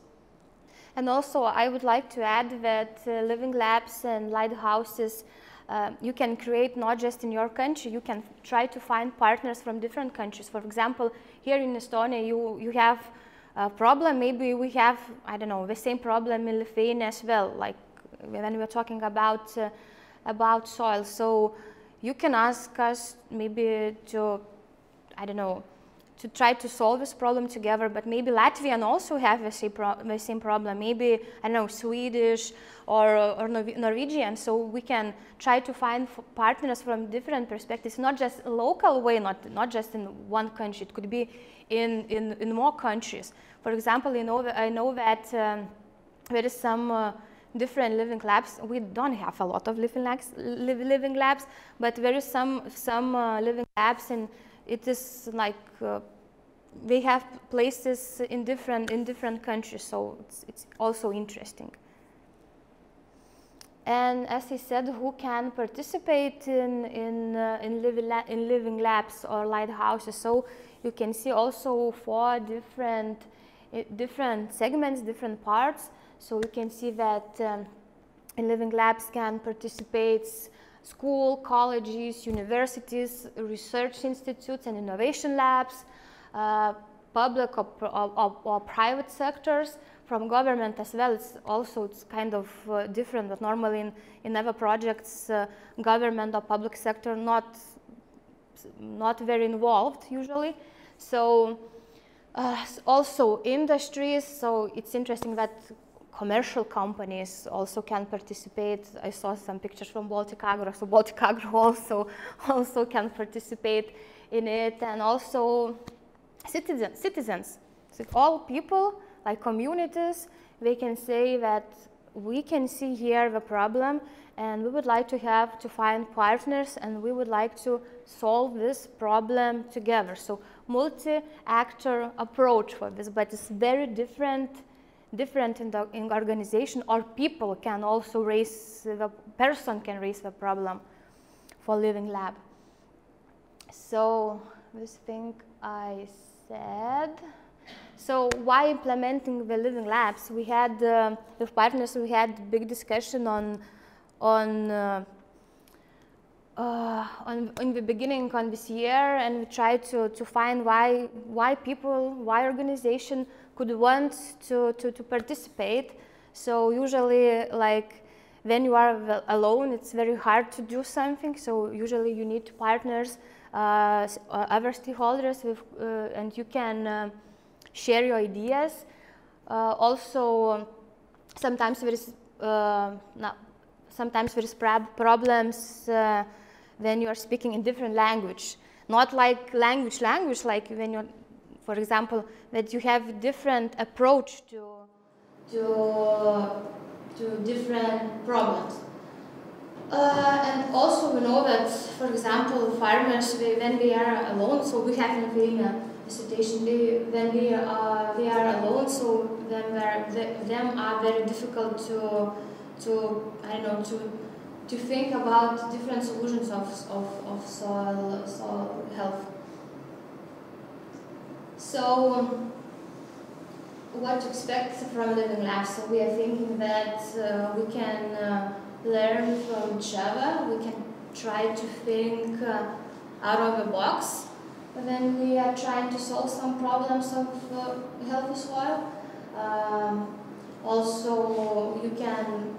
And also I would like to add that living labs and lighthouses you can create not just in your country, you can try to find partners from different countries. For example, here in Estonia you have a problem, maybe we have, I don't know, the same problem in Lithuania as well, like when we're talking about soil. So you can ask us maybe to, I don't know, to try to solve this problem together, but maybe Latvian also have the same problem, maybe, I don't know, Swedish or Norwegian, so we can try to find partners from different perspectives, not just a local way, not just in one country, it could be in more countries. For example, I know that there is some different living labs. We don't have a lot of living labs, but there is some living labs, and it is like they have places in different countries, so it's also interesting. And as I said, who can participate in living labs or lighthouses? So you can see also 4 different segments, different parts. So you can see that in living labs can participate school, colleges, universities, research institutes, and innovation labs, public or private sectors, from government as well. It's kind of different, but normally in other projects, government or public sector not very involved usually. So also industries. So it's interesting that commercial companies also can participate. I saw some pictures from Baltic Agro, so Baltic Agro also can participate in it, and also citizens. So all people like communities, they can say that we can see here the problem and we would like to find partners and we would like to solve this problem together. So multi-actor approach for this, but it's very different in organization, or people can also person can raise the problem for living lab. So this thing I said. So why implementing the living labs? We had with partners, we had big discussion in the beginning on this year, and we tried to find why organization could want to participate. So usually, like when you are alone, it's very hard to do something. So usually you need partners, other stakeholders, and you can share your ideas. Also, sometimes there is problems when you are speaking in different language. Not like language, like when you're, for example, that you have different approach to different problems. And also we know that, for example, farmers, when they are alone, so we have in Lithuania a situation, when they are alone, so them are very difficult to think about different solutions of soil health. So what to expect from living labs? So we are thinking that we can learn from each other. We can try to think out of the box when we are trying to solve some problems of healthy soil. Also, you can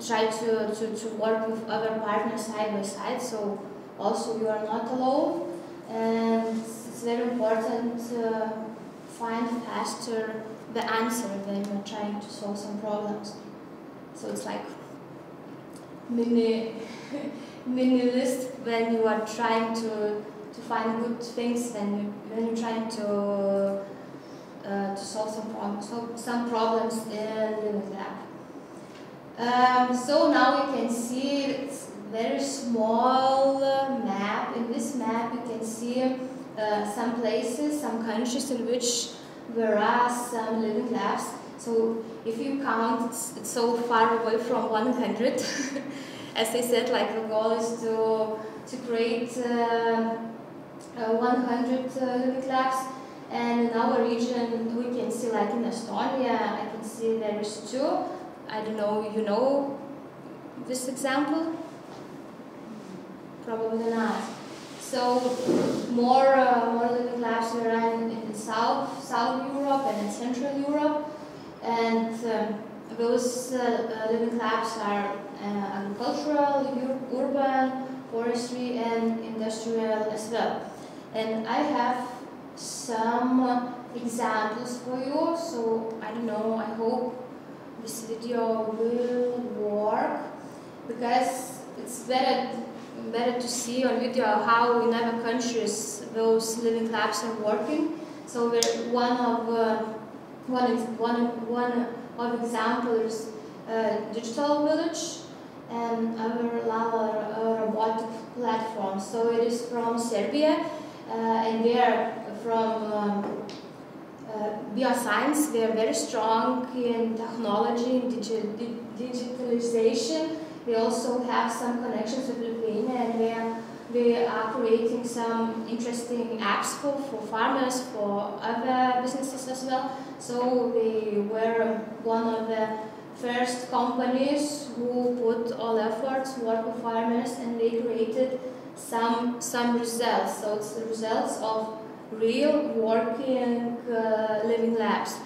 try to work with other partners side by side. So also you are not alone, and it's very important to find faster the answer when you're trying to solve some problems. So it's like mini list when you are trying to find good things, when you're trying to solve some problems in living lab. So now you can see it's very small map. In this map you can see some places, some countries in which there are some living labs. So if you count, it's so far away from 100. As I said, like the goal is to create 100 living labs. And in our region, we can see, like in Estonia, I can see there is 2. I don't know, you know this example? Probably not. So more living labs are in South Europe and in Central Europe, and those living labs are agricultural, urban, forestry, and industrial as well. And I have some examples for you. So I don't know. I hope this video will work, because it's better to see on video how in other countries those living labs are working. So one of examples digital village, and other robotic platforms. So it is from Serbia, and they are from bioscience. They are very strong in technology, in digitalization. They also have some connections with Lithuania, and they are creating some interesting apps for farmers, for other businesses as well. So they were one of the first companies who put all efforts to work with farmers, and they created some results. So it's the results of real working living labs.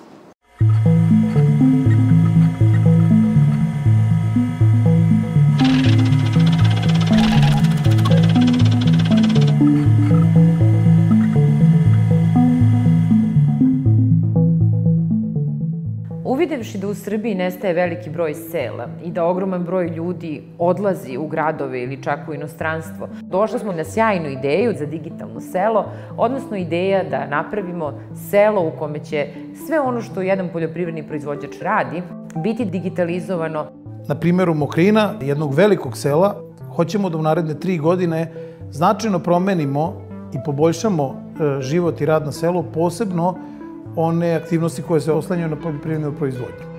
uvidevši da u Srbiji nestaje veliki broj sela i da ogroman broj ljudi odlazi u gradove ili čak u inostranstvo, došli smo na sjajnu ideju za digitalno selo, odnosno ideja da napravimo selo u kome će sve ono što jedan poljoprivredni proizvođač radi biti digitalizovano. Na primjeru Mokrina, jednog velikog sela, hoćemo da u naredne 3 godine značajno promenimo i poboljšamo život i rad na selu, posebno one aktivnosti koje se oslanjaju na poljoprivrednu proizvodnju.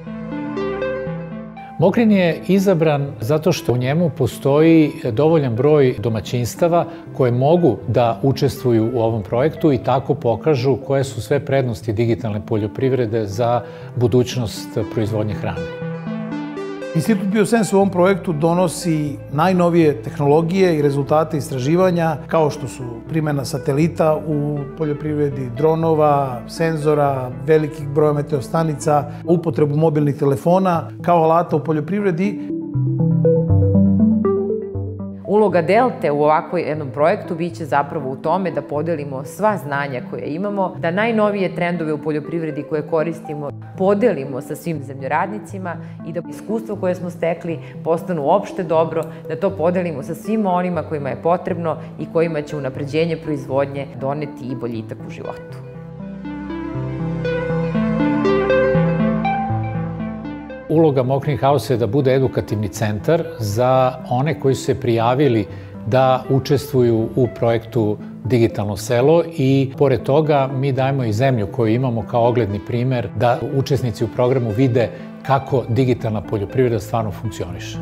Mokrin je izabran zato što u njemu postoji dovoljan broj domaćinstava koje mogu da učestvuju u ovom projektu i tako pokažu koje su sve prednosti digitalne poljoprivrede za budućnost proizvodnje hrane. Institut Biosens u ovom projektu donosi najnovije tehnologije i rezultate istraživanja, kao što su primjena satelita u poljoprivredi, dronova, senzora, velikih broja meteostanica, upotrebu mobilnih telefona kao alata u poljoprivredi. Uloga Delte u ovakvom jednom projektu biće zapravo u tome da podelimo sva znanja koje imamo, da najnovije trendove u poljoprivredi koje koristimo podelimo sa svim zemljoradnicima i da iskustvo koje smo stekli postanu opšte dobro, da to podelimo sa svima onima kojima je potrebno i kojima će unapređenje proizvodnje doneti i boljitak u životu. Uloga Mokrin House je da bude edukativni centar za one koji su se prijavili da učestvuju u projektu Digitalno selo i pored toga mi dajemo i zemlju koju imamo kao ogledni primer da učesnici u programu vide kako digitalna poljoprivreda stvarno funkcioniše.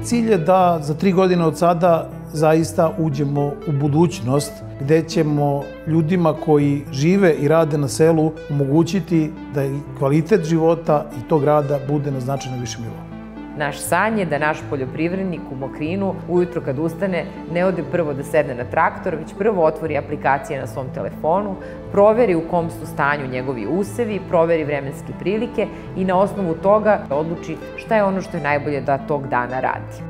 Cilj je da za 3 godine od sada zaista uđemo u budućnost gde ćemo ljudima koji žive i rade na selu omogućiti da i kvalitet života i tog rada bude na značajno višem nivou. Naš san je da naš poljoprivrednik u Mokrinu ujutro kad ustane ne ode prvo da sedne na traktor, već prvo otvori aplikacije na svom telefonu, proveri u kom su stanju njegovi usevi, proveri vremenske prilike i na osnovu toga odluči šta je ono što je najbolje da tog dana radi.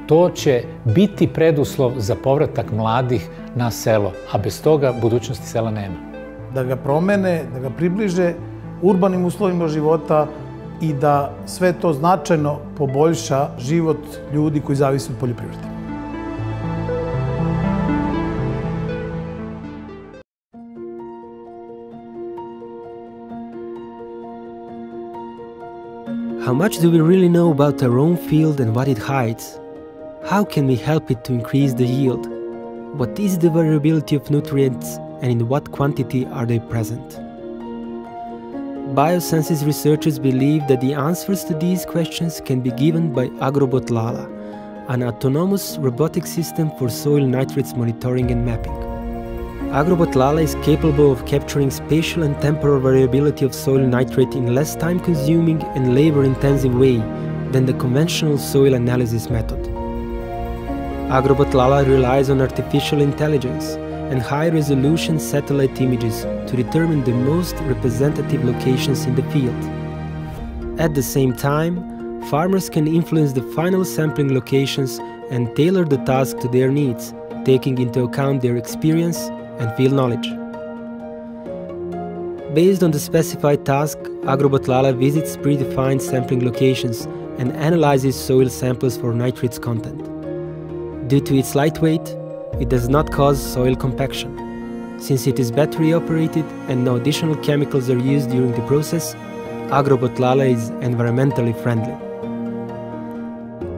To će biti preduslov za povratak mladih na selo, a bez toga budućnosti sela nema. Da ga promene, da ga približe urbanim uslovima života i da sve to značajno poboljša život ljudi koji zavise od poljoprivrede. How much do we really know about our own field and what it hides? How can we help it to increase the yield? What is the variability of nutrients and in what quantity are they present? Biosciences researchers believe that the answers to these questions can be given by Agrobot Lala, an autonomous robotic system for soil nitrates monitoring and mapping. Agrobot Lala is capable of capturing spatial and temporal variability of soil nitrate in less time-consuming and labor-intensive way than the conventional soil analysis method. Agrobot Lala relies on artificial intelligence and high-resolution satellite images to determine the most representative locations in the field. At the same time, farmers can influence the final sampling locations and tailor the task to their needs, taking into account their experience and field knowledge. Based on the specified task, Agrobot Lala visits predefined sampling locations and analyzes soil samples for nitrates content. Due to its lightweight, it does not cause soil compaction. Since it is battery operated and no additional chemicals are used during the process, Agrobot Lala is environmentally friendly.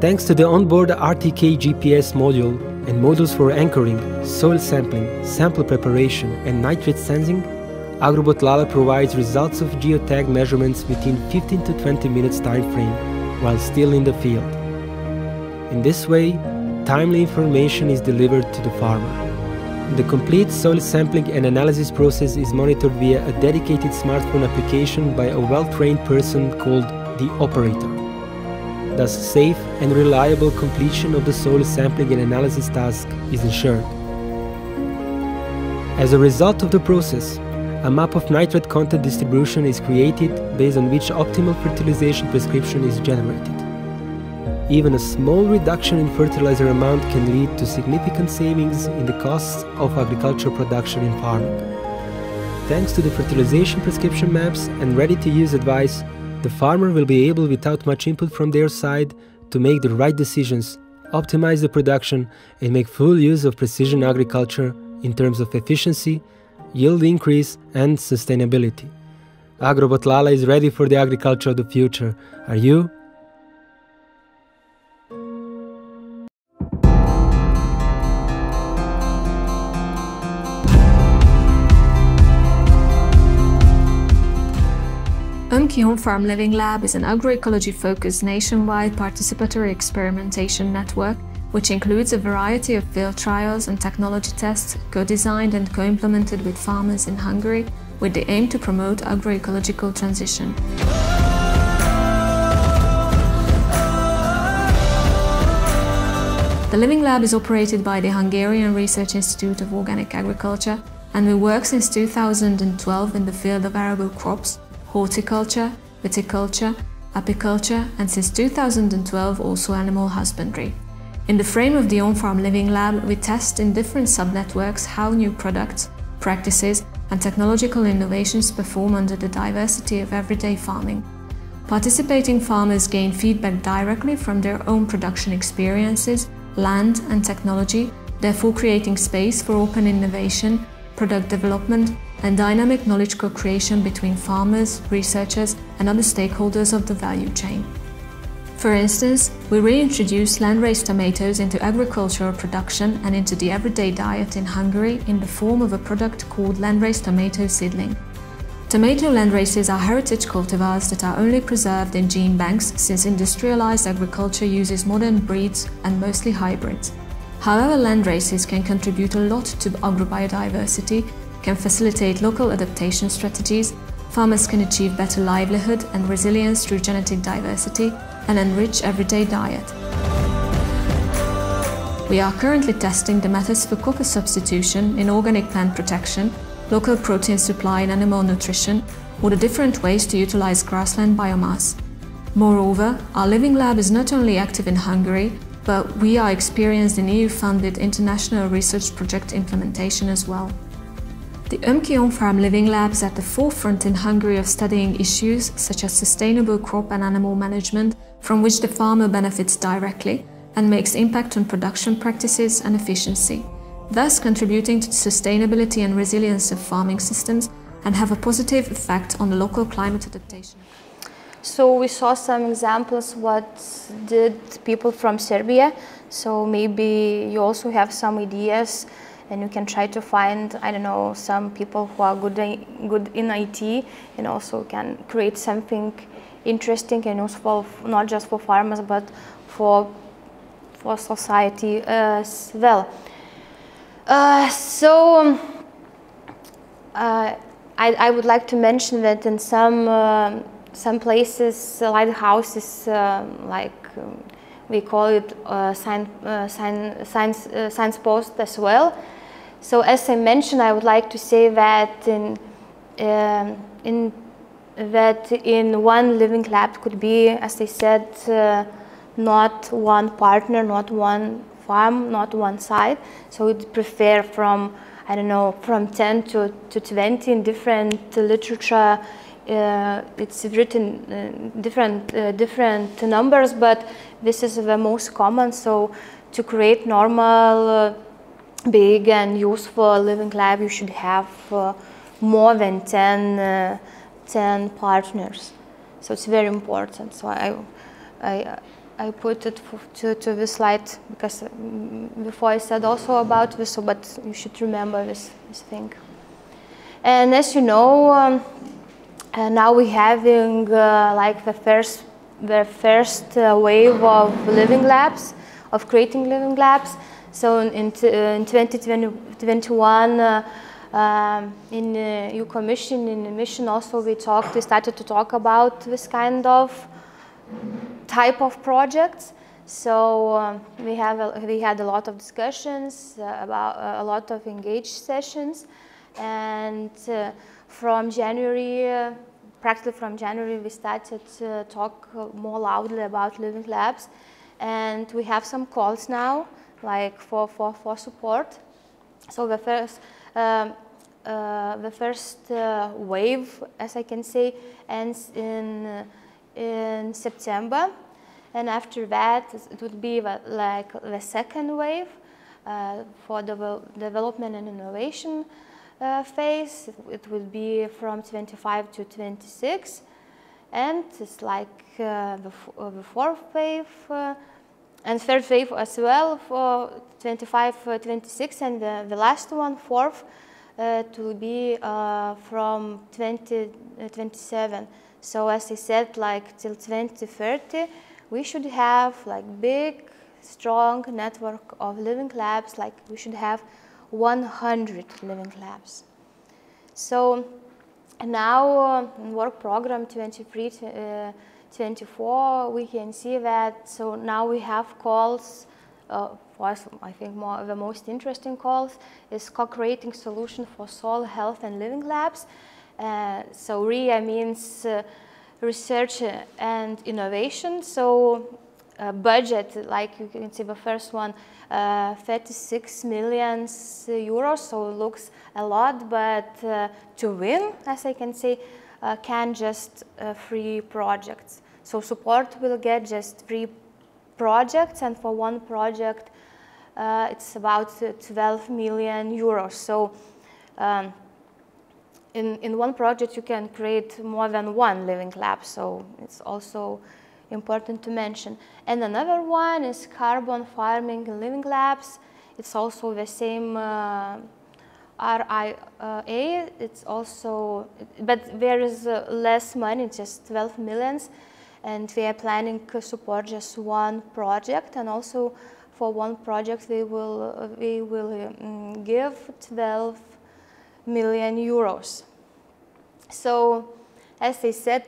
Thanks to the onboard RTK GPS module and modules for anchoring, soil sampling, sample preparation and nitrate sensing, Agrobot Lala provides results of geotag measurements within 15 to 20 minutes time frame while still in the field. In this way, timely information is delivered to the farmer. The complete soil sampling and analysis process is monitored via a dedicated smartphone application by a well-trained person called the operator. Thus, safe and reliable completion of the soil sampling and analysis task is ensured. As a result of the process, a map of nitrate content distribution is created based on which optimal fertilization prescription is generated. Even a small reduction in fertilizer amount can lead to significant savings in the costs of agricultural production and farming. Thanks to the fertilization prescription maps and ready-to-use advice, the farmer will be able, without much input from their side, to make the right decisions, optimize the production, and make full use of precision agriculture in terms of efficiency, yield increase, and sustainability. Agrobot Lala is ready for the agriculture of the future. Are you? METK On-Farm Living Lab is an agroecology-focused nationwide participatory experimentation network which includes a variety of field trials and technology tests co-designed and co-implemented with farmers in Hungary with the aim to promote agroecological transition. The Living Lab is operated by the Hungarian Research Institute of Organic Agriculture and we work since 2012 in the field of arable crops, horticulture, viticulture, apiculture, and since 2012 also animal husbandry. In the frame of the On-Farm Living Lab, we test in different sub-networks how new products, practices, and technological innovations perform under the diversity of everyday farming. Participating farmers gain feedback directly from their own production experiences, land, and technology, therefore creating space for open innovation, product development, and dynamic knowledge co-creation between farmers, researchers, and other stakeholders of the value chain. For instance, we reintroduced land-raised tomatoes into agricultural production and into the everyday diet in Hungary in the form of a product called land-raised tomato seedling. Tomato landraces are heritage cultivars that are only preserved in gene banks since industrialized agriculture uses modern breeds and mostly hybrids. However, landraces can contribute a lot to agrobiodiversity, can facilitate local adaptation strategies, farmers can achieve better livelihood and resilience through genetic diversity, and enrich everyday diet. We are currently testing the methods for copper substitution in organic plant protection, local protein supply and animal nutrition, or the different ways to utilize grassland biomass. Moreover, our Living Lab is not only active in Hungary, but we are experienced in EU-funded international research project implementation as well. The METK On-Farm Living Lab is at the forefront in Hungary of studying issues such as sustainable crop and animal management, from which the farmer benefits directly and makes impact on production practices and efficiency, thus contributing to the sustainability and resilience of farming systems and have a positive effect on the local climate adaptation. So we saw some examples what did people from Serbia, so maybe you also have some ideas and you can try to find, I don't know, some people who are good in IT and also can create something interesting and useful, not just for farmers but for society as well. I would like to mention that in some places, lighthouses, we call it science post as well. So as I mentioned, I would like to say that in one living lab could be, as I said, not one partner, not one farm, not one side. So it prefer from, I don't know, from 10 to 20 in different literature. It's written different numbers, but this is the most common. So to create normal, big and useful living lab, you should have more than 10 partners. So it's very important. So I put it to this slide because before I said also about this, so, but you should remember this thing. And as you know, now we're having like the first wave of living labs, of creating living labs. So in 2021, in EU Commission, in the mission also we started to talk about this kind of type of projects. So we had a lot of discussions about a lot of engaged sessions, and from January, practically from January, we started to talk more loudly about living labs, and we have some calls now, like for support. So the first, the first wave, as I can say, ends in September, and after that it would be like the second wave for the development and innovation phase. It will be from 25 to 26, and it's like the fourth wave and third wave as well for 25, 26, and the last one, fourth, it will be from 2027. So as I said, like till 2030, we should have like big, strong network of living labs. Like we should have 100 living labs. So now in work program 23-24, we can see that. So now we have calls. For us, I think the most interesting calls is co-creating solution for soil health and living labs. So RIA means research and innovation. So budget, like you can see the first one, 36 million euros. So it looks a lot, but to win, as I can say, can just 3 projects. So support will get just 3 projects, and for one project, it's about 12 million euros. So in one project, you can create more than one living lab. So it's also important to mention. And another one is carbon farming in living labs. It's also the same RIA. It's also, but there is less money, just 12 millions. And we are planning to support just one project, and also for one project we will give 12 million euros. So, as I said,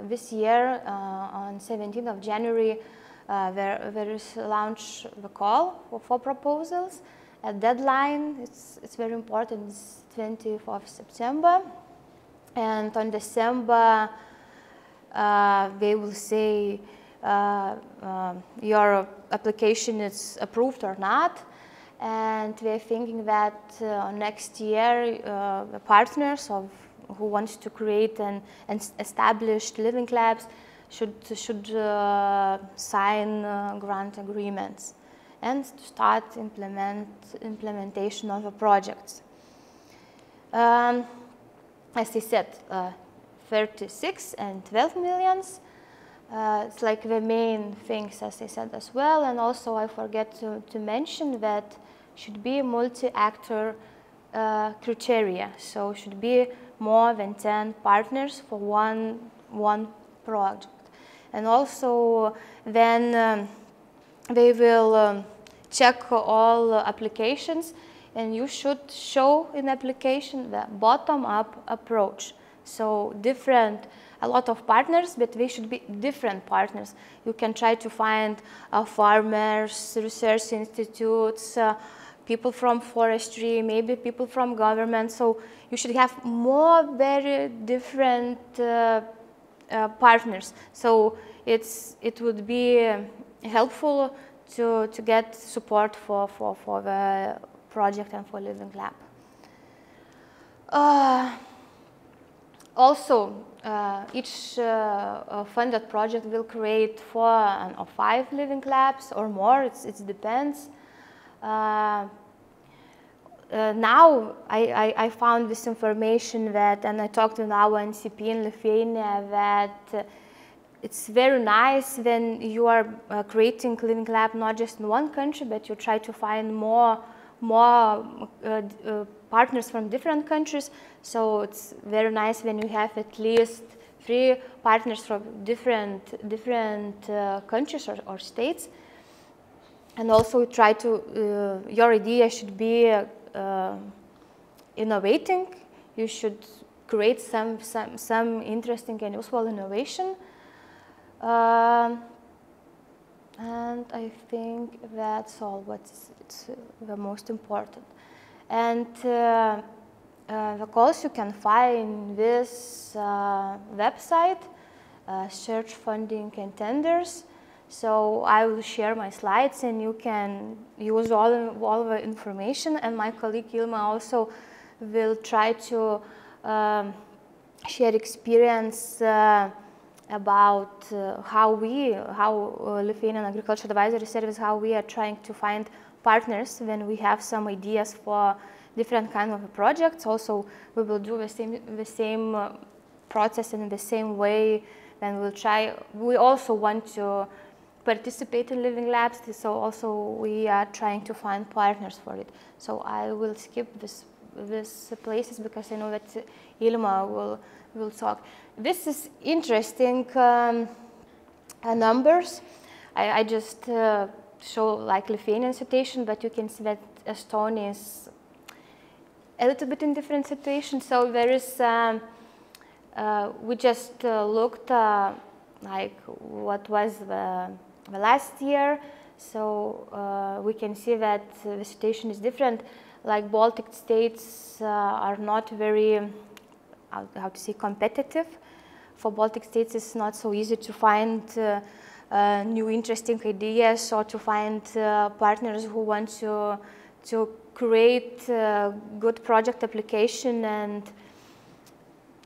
this year on 17th of January, there is launch the call for proposals. A deadline, it's very important, it's 20th of September, and on December. They will say your application is approved or not, and we are thinking that next year the partners who want to create and establish living labs should sign grant agreements and start implementation of the projects. As I said. 36 and 12 millions. It's like the main things, as I said as well. And also I forget to mention that should be multi-actor criteria. So should be more than 10 partners for one project. And also then they will check all applications, and you should show in application the bottom-up approach. So a lot of partners, but they should be different partners. You can try to find farmers, research institutes, people from forestry, maybe people from government. So you should have more very different partners. So it would be helpful to get support for the project and for living lab. Also, each funded project will create 4 or 5 living labs or more. It depends. Now I found this information that, and I talked with our NCP in Lithuania, that it's very nice when you are creating living lab not just in one country, but you try to find more partners from different countries. So it's very nice when you have at least 3 partners from different countries or states. And also try to, your idea should be innovating. You should create some interesting and useful innovation. And I think that's all what's the most important. And the calls you can find in this website, search funding and tenders. So I will share my slides, and you can use all the information. And my colleague Ilma also will try to share experience about how Lithuanian Agriculture Advisory Service, how we are trying to find partners when we have some ideas for different kind of projects. Also, we will do the same process in the same way. Then we'll try. We also want to participate in living labs, so also we are trying to find partners for it. So I will skip this places because I know that Ilma will talk. This is interesting numbers. I just show like Lithuanian situation, but you can see that Estonia is a little bit in different situation. So there is, we just looked like what was the last year. So we can see that the situation is different. Like Baltic states are not very, how to say, competitive. For Baltic states, it's not so easy to find new interesting ideas or to find partners who want to create good project application. And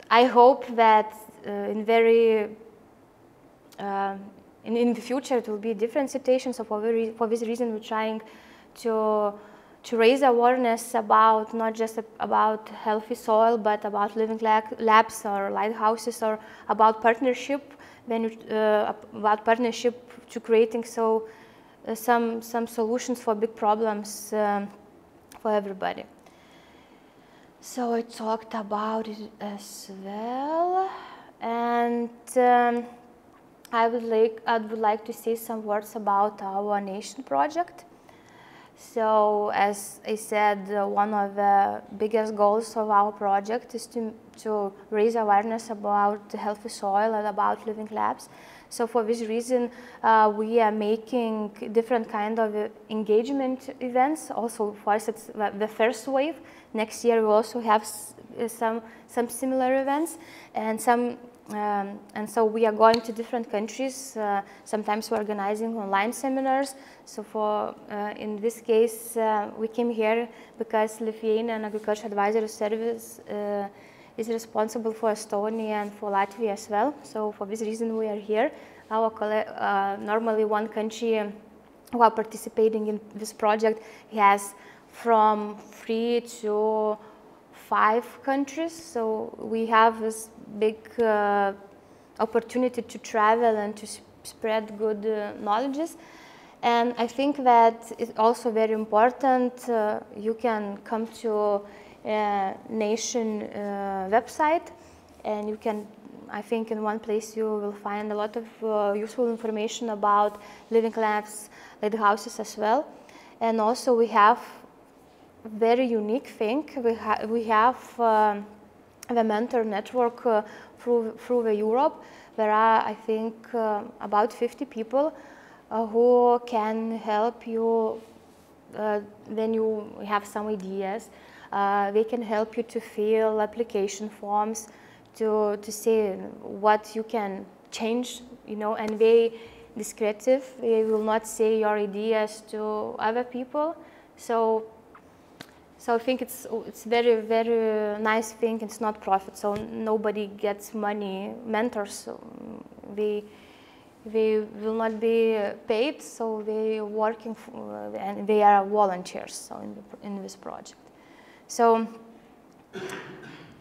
I hope that in the future it will be a different situation. So for this reason, we're trying to raise awareness about not just about healthy soil, but about living labs or lighthouses, or about partnership. About partnership to creating some solutions for big problems for everybody. So I talked about it as well, and I would like to say some words about our nation project. So, as I said, one of the biggest goals of our project is to raise awareness about the healthy soil and about living labs. So, for this reason, we are making different kind of engagement events. Also, for us, it's the first wave. Next year, we also have some similar events, and so we are going to different countries. Sometimes we're organizing online seminars. So in this case, we came here because Lithuanian Agriculture Advisory Service is responsible for Estonia and for Latvia as well. So for this reason, we are here. Normally, one country who are participating in this project has from 3 to 5 countries, so we have this big opportunity to travel and to spread good knowledges. And I think that it's also very important. You can come to nation website, and you can, I think in one place you will find a lot of useful information about living labs, lighthouses as well. And also we have very unique thing. We have the mentor network through the Europe. There are, I think, about 50 people who can help you when you have some ideas. They can help you to fill application forms, to say what you can change, and they descriptive. They will not say your ideas to other people. So I think it's very, very nice thing. It's not profit, so nobody gets money. Mentors, they will not be paid, so they are working and they are volunteers. So in this project. So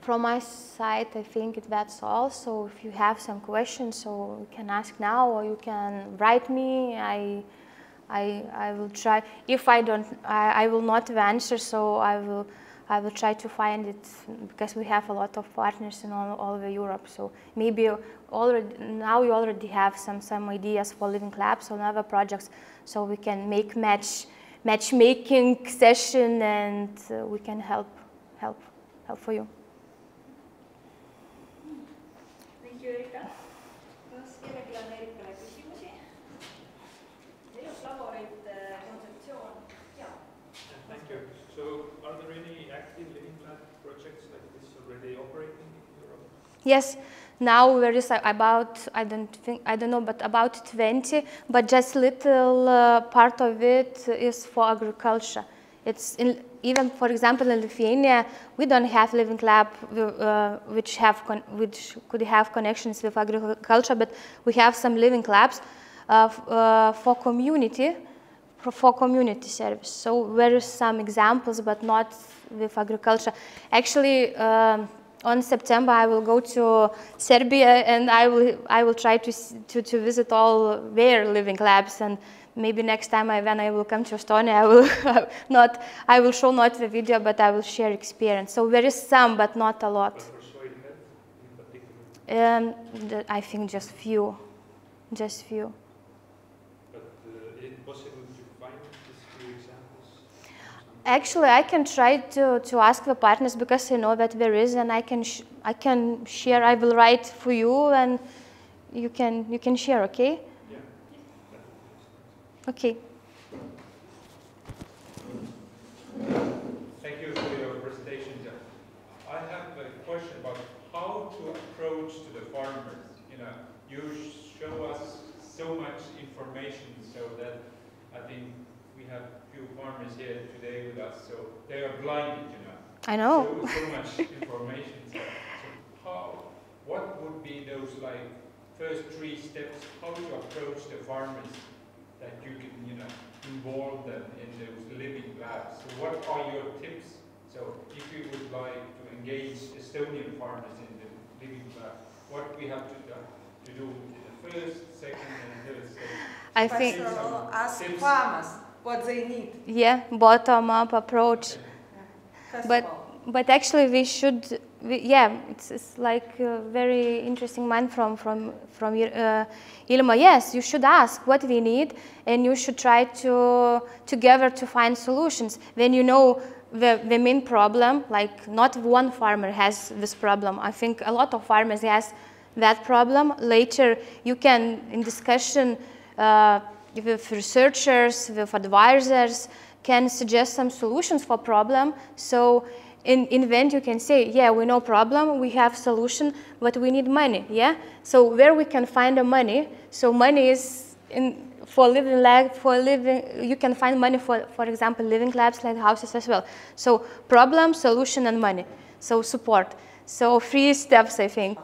from my side, I think that's all. So if you have some questions, so you can ask now, or you can write me. I will try. If I don't, I will not answer. So I will try to find it, because we have a lot of partners in all over Europe. So maybe now you already have some ideas for living labs or other projects. So we can make matchmaking session, and we can help for you. Thank you, Erika. Kas kellelgi on Erikale küsimusi? Eluslaborite kontseptsioon. Jaa. Thank you. So are there any active living lab projects like this already operating in Europe? Yes. Now there is about, I don't know, but about 20, but just little part of it is for agriculture. It's even, for example, in Lithuania, we don't have living lab which could have connections with agriculture, but we have some living labs for community service. So there are some examples, but not with agriculture. Actually, on September I will go to Serbia, and I will try to visit all their living labs, and maybe next time when I will come to Estonia, I will show not the video, but I will share experience. So there is some, but not a lot. But for soil health in particular? I think just few. But is it possible to find these few examples? Actually, I can try to ask the partners, because I know that there is, and I can share. I will write for you, and you can share. Okay. Okay. Thank you for your presentation. I have a question about how to approach to the farmers. You show us so much information, so that I think we have few farmers here today with us, so they are blinded. I know. So much information. So what would be those first 3 steps? How to approach the farmers that you can, involve them in those living labs. So what are your tips? So if you would like to engage Estonian farmers in the living lab, what we have to do in the first, second, and third stage? I think ask farmers what they need. Yeah, bottom-up approach. Yeah. But actually we should. It's like a very interesting mind from Ilma. Yes, you should ask what we need, and you should try together to find solutions. When you know the main problem, like not one farmer has this problem. I think a lot of farmers has that problem. Later, you can, in discussion with researchers, with advisors, can suggest some solutions for problem. So in the end, you can say, yeah, we know problem, we have solution, but we need money, yeah? So where we can find the money? So money is for living lab, you can find money for example, living labs, like houses as well. So problem, solution, and money. So support. So 3 steps, I think.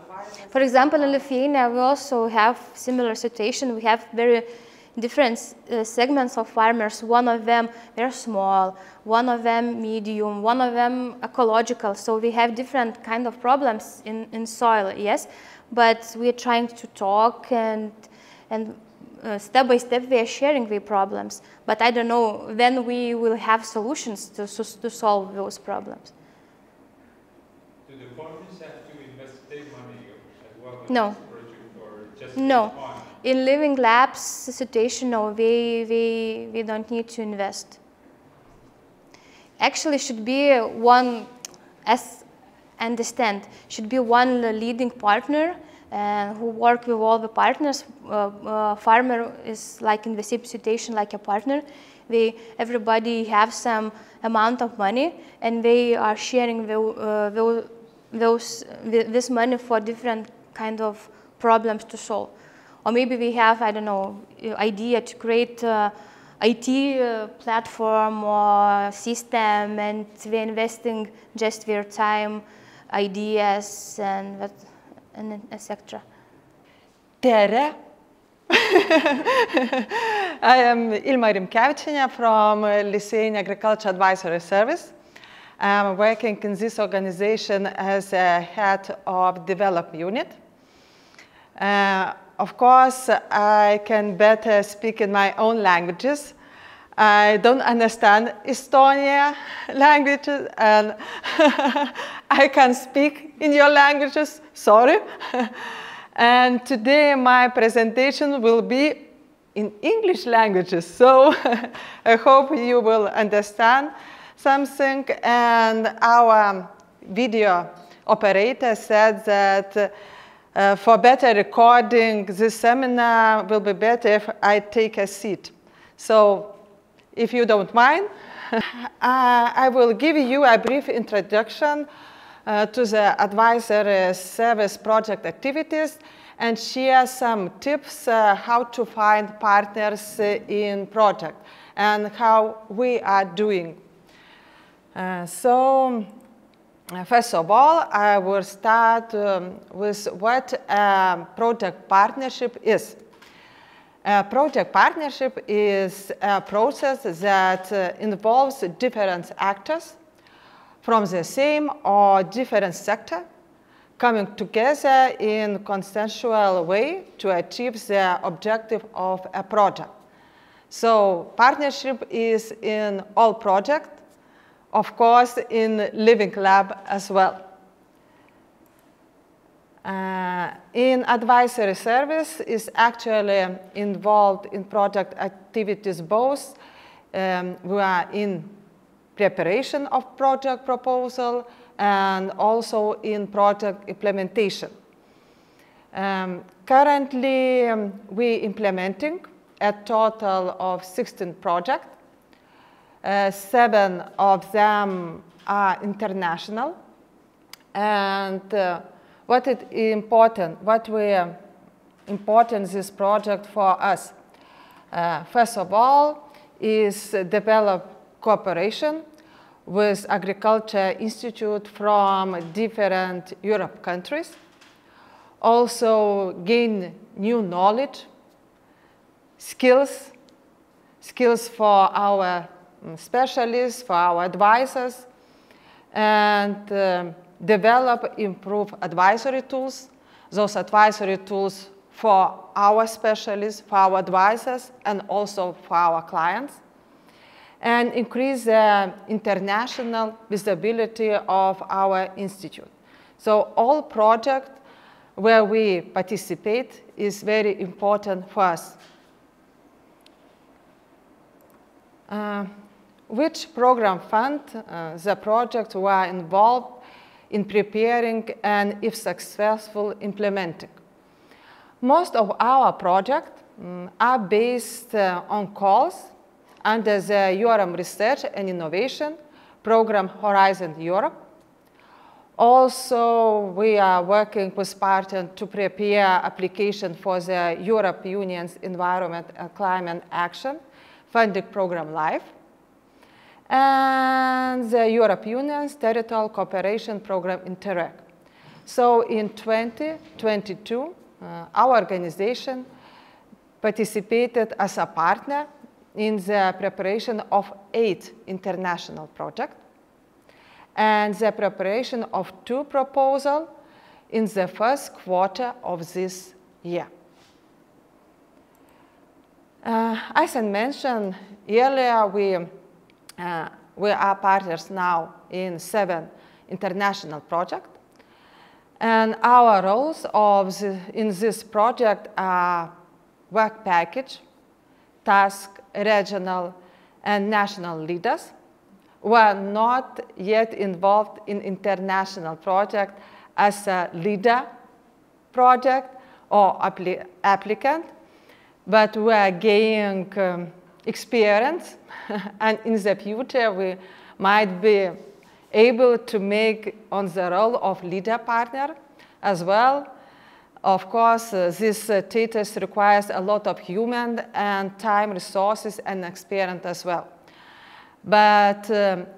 For example, in Lithuania, we also have similar situation. We have very different segments of farmers. One of them, they're small, one of them medium, one of them ecological. So we have different kind of problems in soil, yes? But we're trying to talk, and step by step we are sharing the problems. But I don't know when we will have solutions to solve those problems. Do the farmers have to invest their money as well in No. this project, or just No. fund? In living labs situation, no, we don't need to invest. Actually, should be one, as understand, should be one leading partner who work with all the partners. Farmer is like in the same situation like a partner. Everybody have some amount of money, and they are sharing this money for different kind of problems to solve. Or maybe we have, I don't know, idea to create IT platform or system, and we're investing just their time, ideas, and etc. Tere! I am Ima Rimkeviciene from Lithuanian Agriculture Advisory Service. I'm working in this organization as a head of development unit. Of course, I can better speak in my own languages. I don't understand Estonian languages, and I can speak in your languages, sorry. And today my presentation will be in English languages, so I hope you will understand something. And our video operator said that for better recording, this seminar will be better if I take a seat. So, if you don't mind, I will give you a brief introduction to the advisory service project activities and share some tips how to find partners in project and how we are doing. First of all, I will start with what a project partnership is. A project partnership is a process that involves different actors from the same or different sector coming together in a consensual way to achieve the objective of a project. So partnership is in all projects, of course in Living Lab as well. In advisory service is actually involved in project activities both. We are in preparation of project proposal and also in project implementation. Currently, we're implementing a total of 16 projects. 7 of them are international. And what is important this project for us? First of all, is develop cooperation with agriculture institute from different Europe countries. Also gain new knowledge, skills for our specialists, for our advisors, and develop, improve advisory tools, those advisory tools for our specialists, for our advisors, and also for our clients, and increase the international visibility of our institute. So all projects where we participate is very important for us. Which program fund the projects were involved in preparing and, if successful, implementing? Most of our projects are based on calls under the URM Research and Innovation Program Horizon Europe. Also, we are working with partners to prepare application for the Europe Union's Environment and Climate Action Funding Program LIFE, and the Europe Union's Territorial Cooperation Program Interreg. So in 2022, our organization participated as a partner in the preparation of 8 international projects and the preparation of 2 proposals in the first quarter of this year. As I mentioned earlier, we are partners now in 7 international projects. And our roles in this project are work package, task, regional, and national leaders who are not yet involved in international project as a leader project or applicant, but we are gaining experience, and in the future we might be able to make on the role of leader partner as well. Of course, this status requires a lot of human and time resources and experience as well. But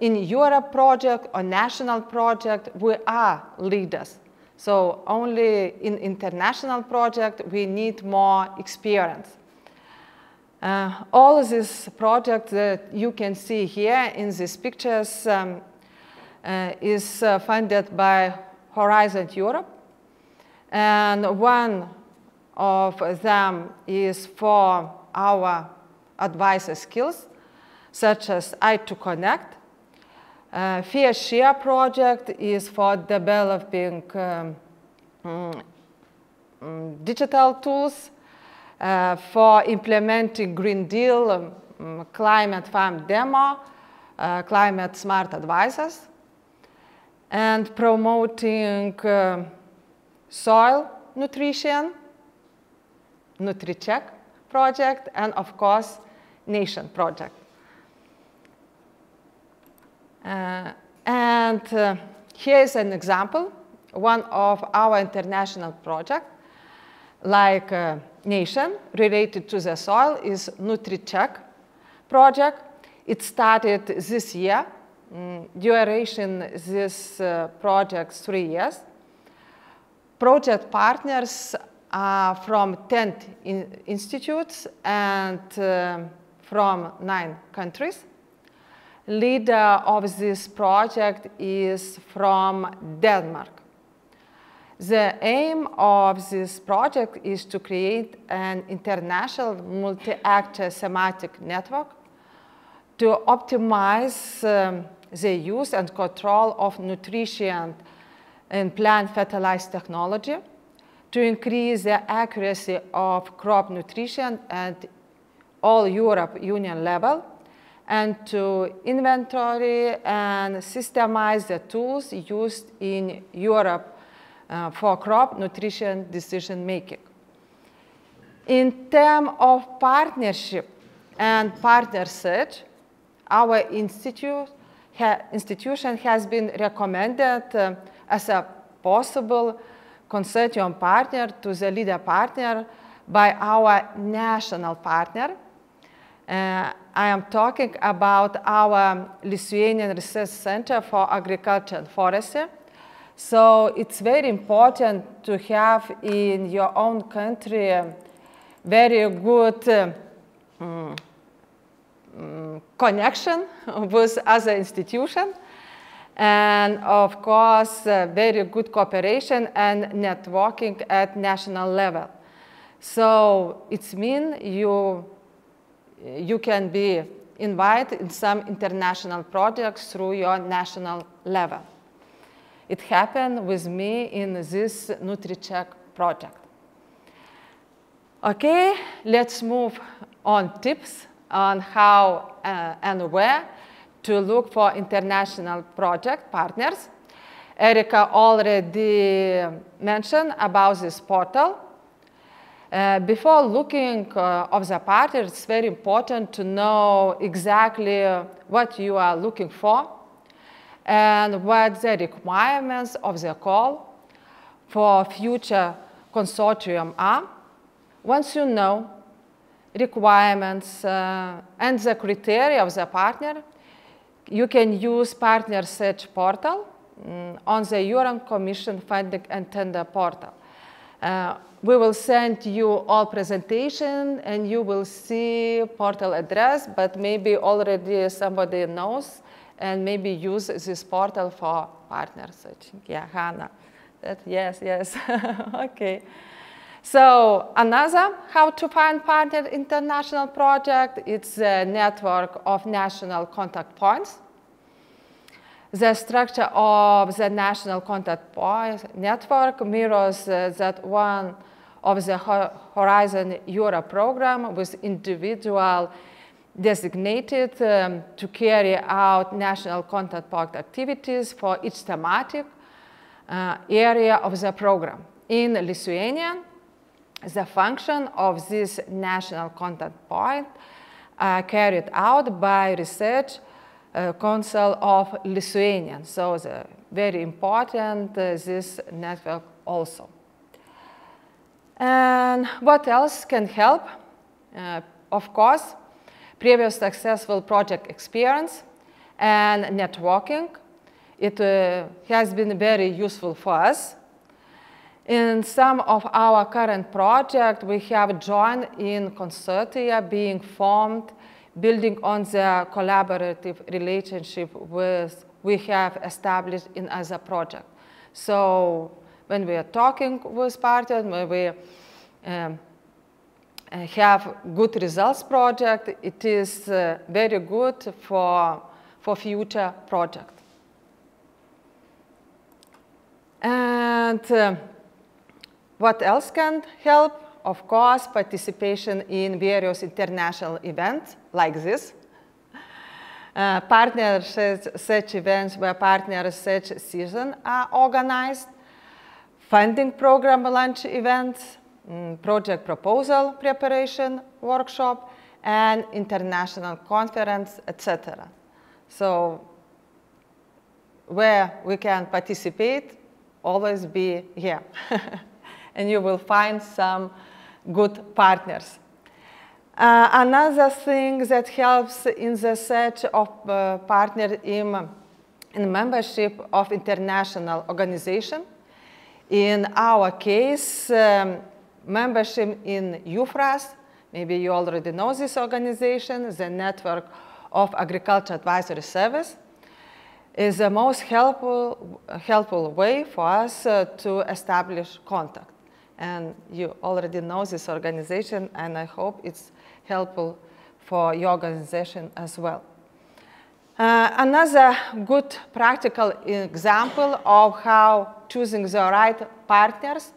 in Europe project or national project, we are leaders. So only in international project, we need more experience. All of these projects that you can see here in these pictures is funded by Horizon Europe. And one of them is for our advisor skills, such as I2Connect. Fair Share project is for developing digital tools, for implementing Green Deal, Climate Farm Demo, Climate Smart Advisors, and promoting soil nutrition, NutriCheck project, and of course, Nation project. Here is an example, one of our international projects, like Nation, related to the soil, is NutriCheck project. It started this year duration this project 3 years. Project partners are from 10 institutes and from 9 countries. Leader of this project is from Denmark. The aim of this project is to create an international multi-actor thematic network to optimize the use and control of nutrition in plant fertilized technology, to increase the accuracy of crop nutrition at all Europe Union level, and to inventory and systemize the tools used in Europe for crop nutrition decision making. In terms of partnership and partner search, our institution has been recommended as a possible consortium partner to the leader partner by our national partner. I am talking about our Lithuanian Research Center for Agriculture and Forestry. So it's very important to have in your own country very good connection with other institutions, and of course very good cooperation and networking at national level. So it means you can be invited in some international projects through your national level. It happened with me in this NutriCheck project. Okay, let's move on tips on how and where to look for international project partners. Erika already mentioned about this portal. Before looking of the partner, it's very important to know exactly what you are looking for and what the requirements of the call for future consortium are. Once you know requirements and the criteria of the partner, you can use Partner Search Portal on the European Commission Funding and Tender Portal. We will send you all presentation and you will see portal address, but maybe already somebody knows and maybe use this portal for partner searching. Yeah, Hannah. Yes. Okay. So another how to find partner international project, it's a network of national contact points. The structure of the national contact point network mirrors that one of the Horizon Europe program with individual designated to carry out national contact point activities for each thematic area of the program. In Lithuania, the function of this national contact point carried out by Research Council of Lithuania. So very important, this network also. And what else can help? Of course, previous successful project experience and networking. It has been very useful for us. In some of our current projects, we have joined in consortia being formed, building on the collaborative relationship we have established in other projects. So when we are talking with partners, when we have good results project, it is very good for future projects. And what else can help? Of course, participation in various international events like this. Partner search events where partner search season are organized. Funding program launch events, project proposal preparation workshop, and international conference, etc. So where we can participate, always be here. And you will find some good partners. Another thing that helps in the search of partner in membership of international organization. In our case, membership in UFRAS, maybe you already know this organization, the Network of Agriculture Advisory Service, is the most helpful way for us to establish contact. And you already know this organization, and I hope it's helpful for your organization as well. Another good practical example of how choosing the right partners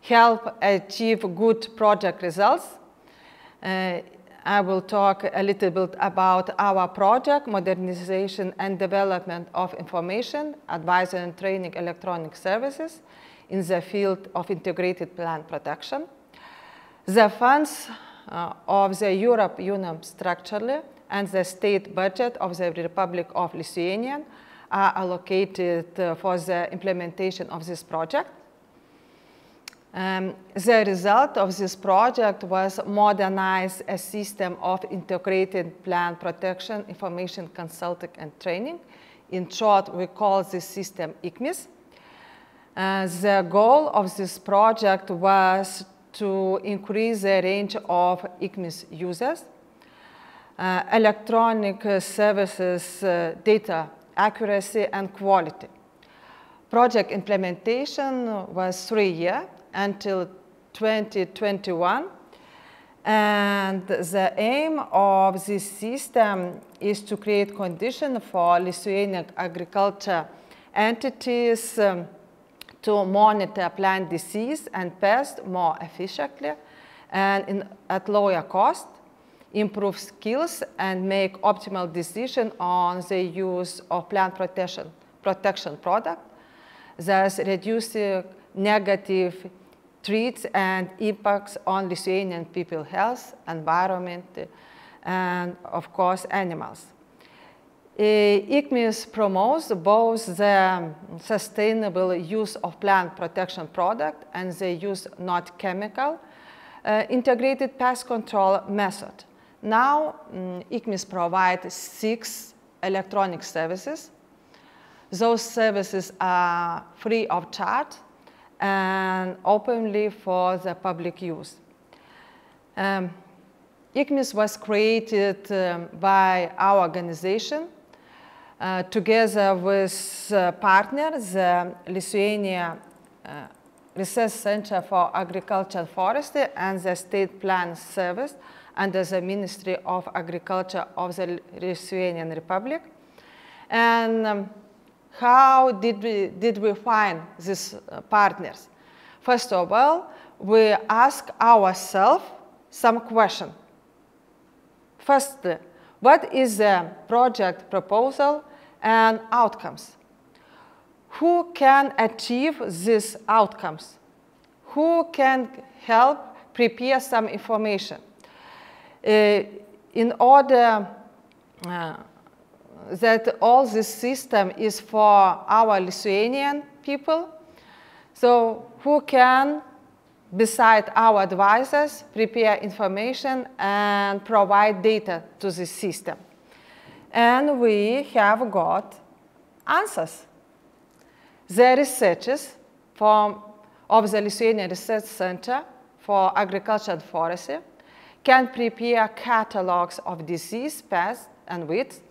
help achieve good project results. I will talk a little bit about our project, Modernization and Development of Information, Advisory and Training Electronic Services in the field of integrated plant protection. The funds of the European Union structurally and the state budget of the Republic of Lithuania are allocated for the implementation of this project. The result of this project was modernize a system of integrated plant protection, information consulting and training. In short, we call this system ICMIS. The goal of this project was to increase the range of ICMIS users, electronic services, data accuracy and quality. Project implementation was 3 years until 2021, and the aim of this system is to create conditions for Lithuanian agriculture entities to monitor plant disease and pests more efficiently and at lower cost, improve skills, and make optimal decisions on the use of plant protection products, thus reducing negative threats and impacts on Lithuanian people's health, environment, and of course animals. ICMIS promotes both the sustainable use of plant protection product and the use not chemical integrated pest control method. Now, ICMIS provides 6 electronic services. Those services are free of charge and openly for the public use. ICMIS was created by our organization together with partners, the Lithuania Research Center for Agriculture and Forestry and the State Plant Service under the Ministry of Agriculture of the Lithuanian Republic. And how did we find these partners? First of all, we ask ourselves some questions. Firstly, what is the project proposal and outcomes? Who can achieve these outcomes? Who can help prepare some information? In order that all this system is for our Lithuanian people, so who can, beside our advisors, prepare information and provide data to this system? And we have got answers. The researchers of the Lithuanian Research Center for Agriculture and Forestry can prepare catalogs of disease, pests, and weeds.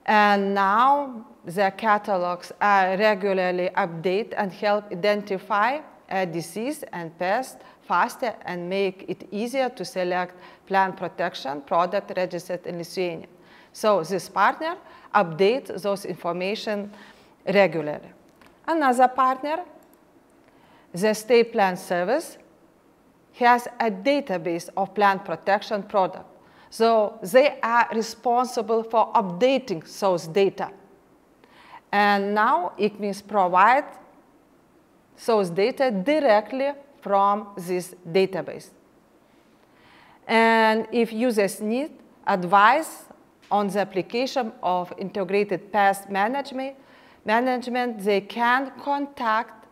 And now the catalogs are regularly updated and help identify a disease and pest faster and make it easier to select plant protection product registered in Lithuania. So this partner updates those information regularly. Another partner, the State Plant Service, has a database of plant protection products. So they are responsible for updating those data. And now ICMIS provides those data directly from this database. And if users need advice on the application of integrated pest management, they can contact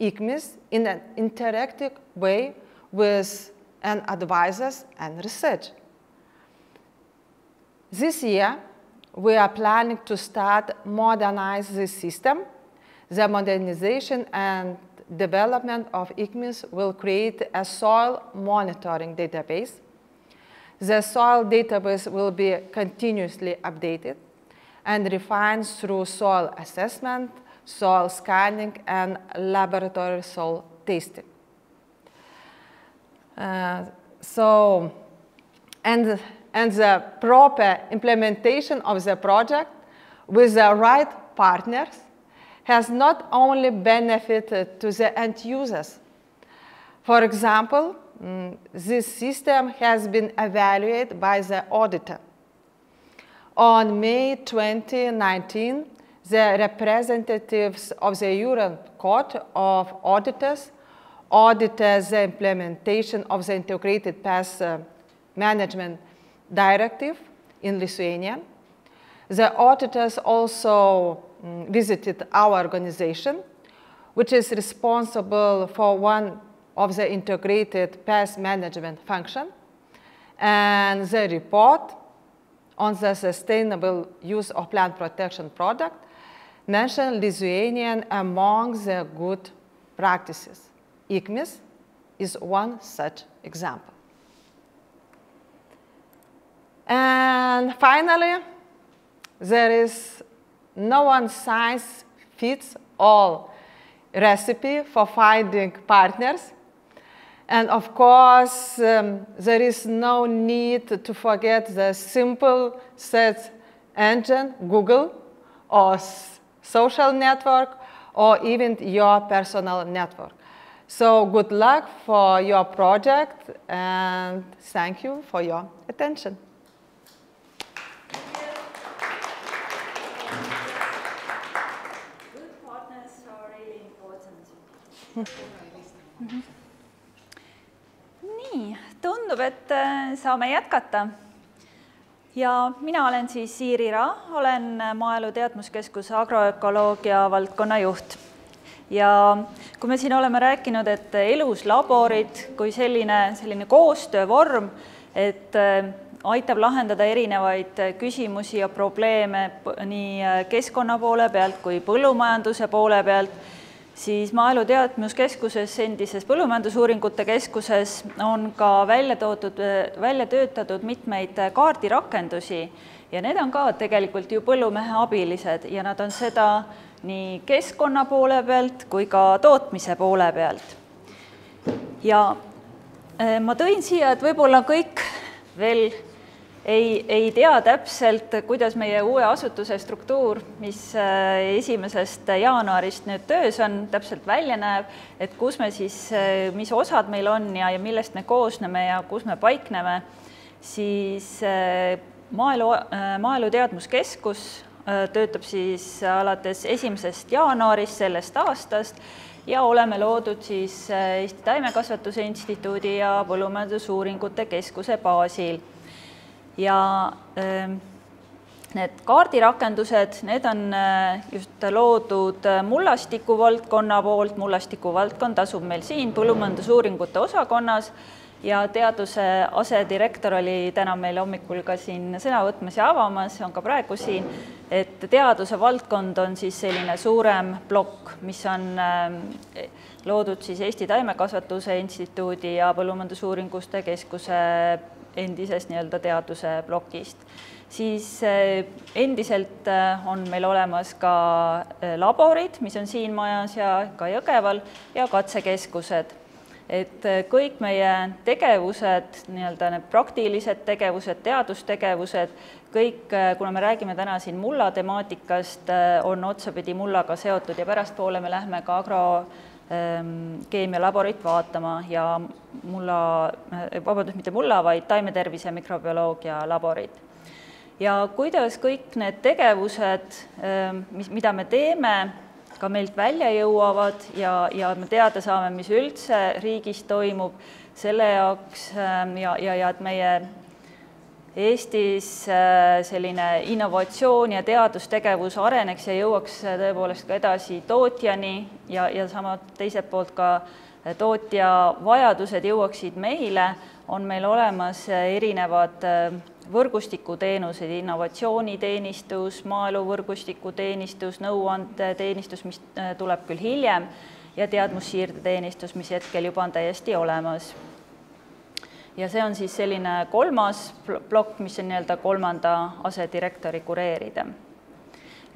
ICMIS in an interactive way with advisors and research. This year, we are planning to start modernize this system. The modernization and development of ICMIS will create a soil monitoring database. The soil database will be continuously updated and refined through soil assessment, soil scanning, and laboratory soil tasting. And the proper implementation of the project with the right partners has not only benefited to the end users. For example, this system has been evaluated by the auditor. On May 2019, the representatives of the European Court of Auditors audited the implementation of the Integrated Pest Management Directive in Lithuania. The auditors also visited our organization, which is responsible for one of the integrated pest management function, and the report on the sustainable use of plant protection product mentioned Lithuanian among the good practices. ICMIS is one such example. And finally, there is no one-size-fits-all recipe for finding partners. And of course, there is no need to forget the simple search engine, Google, or social network, or even your personal network. So good luck for your project, and thank you for your attention. Good partners are really important. Nii, tundub, et saame jätkata. Ja mina olen siis Siirira, olen Maaelu Teadmuskeskuse agroökoloogia valdkonna juht. Ja kui me siin oleme rääkinud, et eluslaborid kui selline koostöövorm, et aitab lahendada erinevaid küsimusi ja probleeme nii keskkonna poole pealt kui põllumajanduse poole pealt, siis Maaelu Teadmuskeskuses, endises põllumajandusuuringute keskuses on ka välja töötatud mitmeid kaardirakendusi ja need on ka tegelikult ju põllumehe abilised ja nad on seda nii keskkonna poole pealt kui ka tootmise poole pealt. Ja ma tõin siia, et võib-olla kõik veel ei tea täpselt, kuidas meie uue asutuse struktuur, mis 1. jaanuarist nüüd töös on, täpselt välja näeb, et kus me siis, mis osad meil on ja millest me koosneme ja kus me paikneme, siis Maaelu Teadmuskeskus töötab siis alates 1. jaanuarist sellest aastast ja oleme loodud siis Eesti Taimekasvatuse Instituudi ja Põllumajandusuuringute Keskuse baasil. Ja need kaardirakendused, need on just loodud mullastiku valdkonna poolt. Mullastiku valdkond asub meil siin põllumajandusuuringute osakonnas ja teaduse asedirektor oli täna meil hommikul ka siin sõna võtmas ja avamas, on ka praegu siin, et teaduse valdkond on siis selline suurem plokk, mis on loodud siis Eesti Taimekasvatuse Instituudi ja Põllumajandusuuringuste Keskuse endisest teaduse plokist. Siis endiselt on meil olemas ka laborid, mis on siin majas ja ka Jõgeval ja katsekeskused. Et kõik meie tegevused, need praktilised tegevused, teadustegevused, kõik, kuna me räägime täna siin mulla temaatikast, on otsapidi mullaga seotud ja pärastpoole me lähme ka agrokeemialaborit vaatama ja mitte mulla, vaid taimetervise mikrobioloogia laborit. Ja kuidas kõik need tegevused, mida me teeme, ka meilt välja jõuavad ja me teada saame, mis üldse riigis toimub, selle jaoks ja et meie Eestis selline innovatsioon ja teadustegevus areneks ja jõuaks tõepoolest ka edasi tootjani ja sama teiselt poolt ka tootja vajadused jõuaksid meile, on meil olemas erinevad võrgustikuteenused, innovatsiooniteenistus, maaeluvõrgustikuteenistus, nõuandeteenistus, mis tuleb küll hiljem, ja teadmussiirdeteenistus, mis hetkel juba on täiesti olemas. Ja see on siis selline kolmas plokk, mis on nii-öelda kolmanda asedirektori kureerida.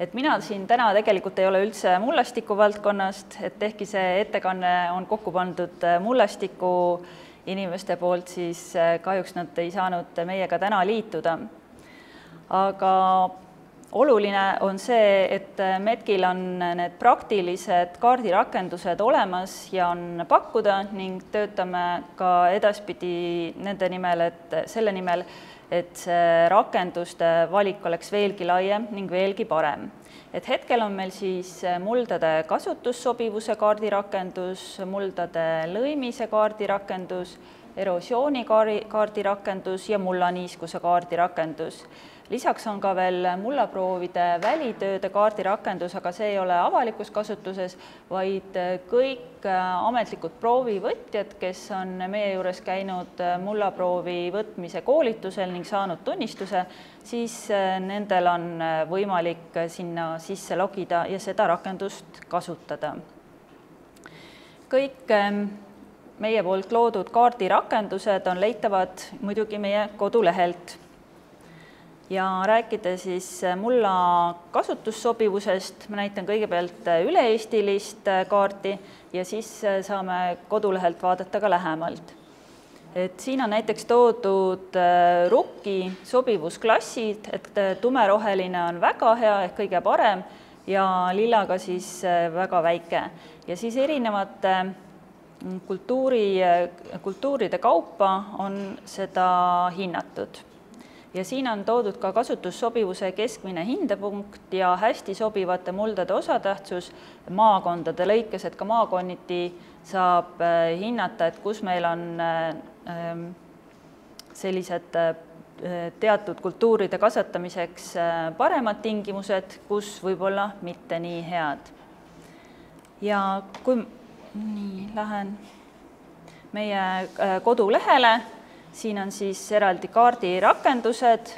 Et mina siin täna tegelikult ei ole üldse mullastiku valdkonnast, et ehkki see ettekanne on kokku pandud mullastiku inimeste poolt, siis kahjuks nad ei saanud meiega täna liituda. Aga oluline on see, et METK-il on need praktilised kaardirakendused olemas ja on pakkuda ning töötame ka edaspidi nende nimel, selle nimel, et see rakenduste valik oleks veelgi laiem ning veelgi parem. Et hetkel on meil siis muldade kasutussobivuse kaardirakendus, muldade lõimise kaardirakendus, erosiooni kaardirakendus ja mullaniiskuse kaardirakendus. Lisaks on ka veel mullaproovide välitööde kaardirakendus, aga see ei ole avalikus kasutuses, vaid kõik ametlikud proovivõtjad, kes on meie juures käinud mullaproovi võtmise koolitusel ning saanud tunnistuse, siis nendel on võimalik sinna sisse logida ja seda rakendust kasutada. Kõik meie poolt loodud kaardirakendused on leitavad muidugi meie kodulehelt. Ja rääkida siis mulla kasutussobivusest, ma näitan kõigepealt üle-eestilist kaarti ja siis saame kodulehelt vaadata ka lähemalt. Et siin on näiteks toodud rukki sobivusklassid, et tumeroheline on väga hea ehk kõige parem ja lillaga siis väga väike. Ja siis erinevate kultuuride kaupa on seda hinnatud. Ja siin on toodud ka kasutussobivuse keskmine hindepunkt ja hästi sobivate muldade osatähtsus maakondade lõikes, et ka maakonniti saab hinnata, et kus meil on sellised teatud kultuuride kasvatamiseks paremad tingimused, kus võib-olla mitte nii head. Ja kui lähen meie kodulehele, siin on siis eraldi kaardirakendused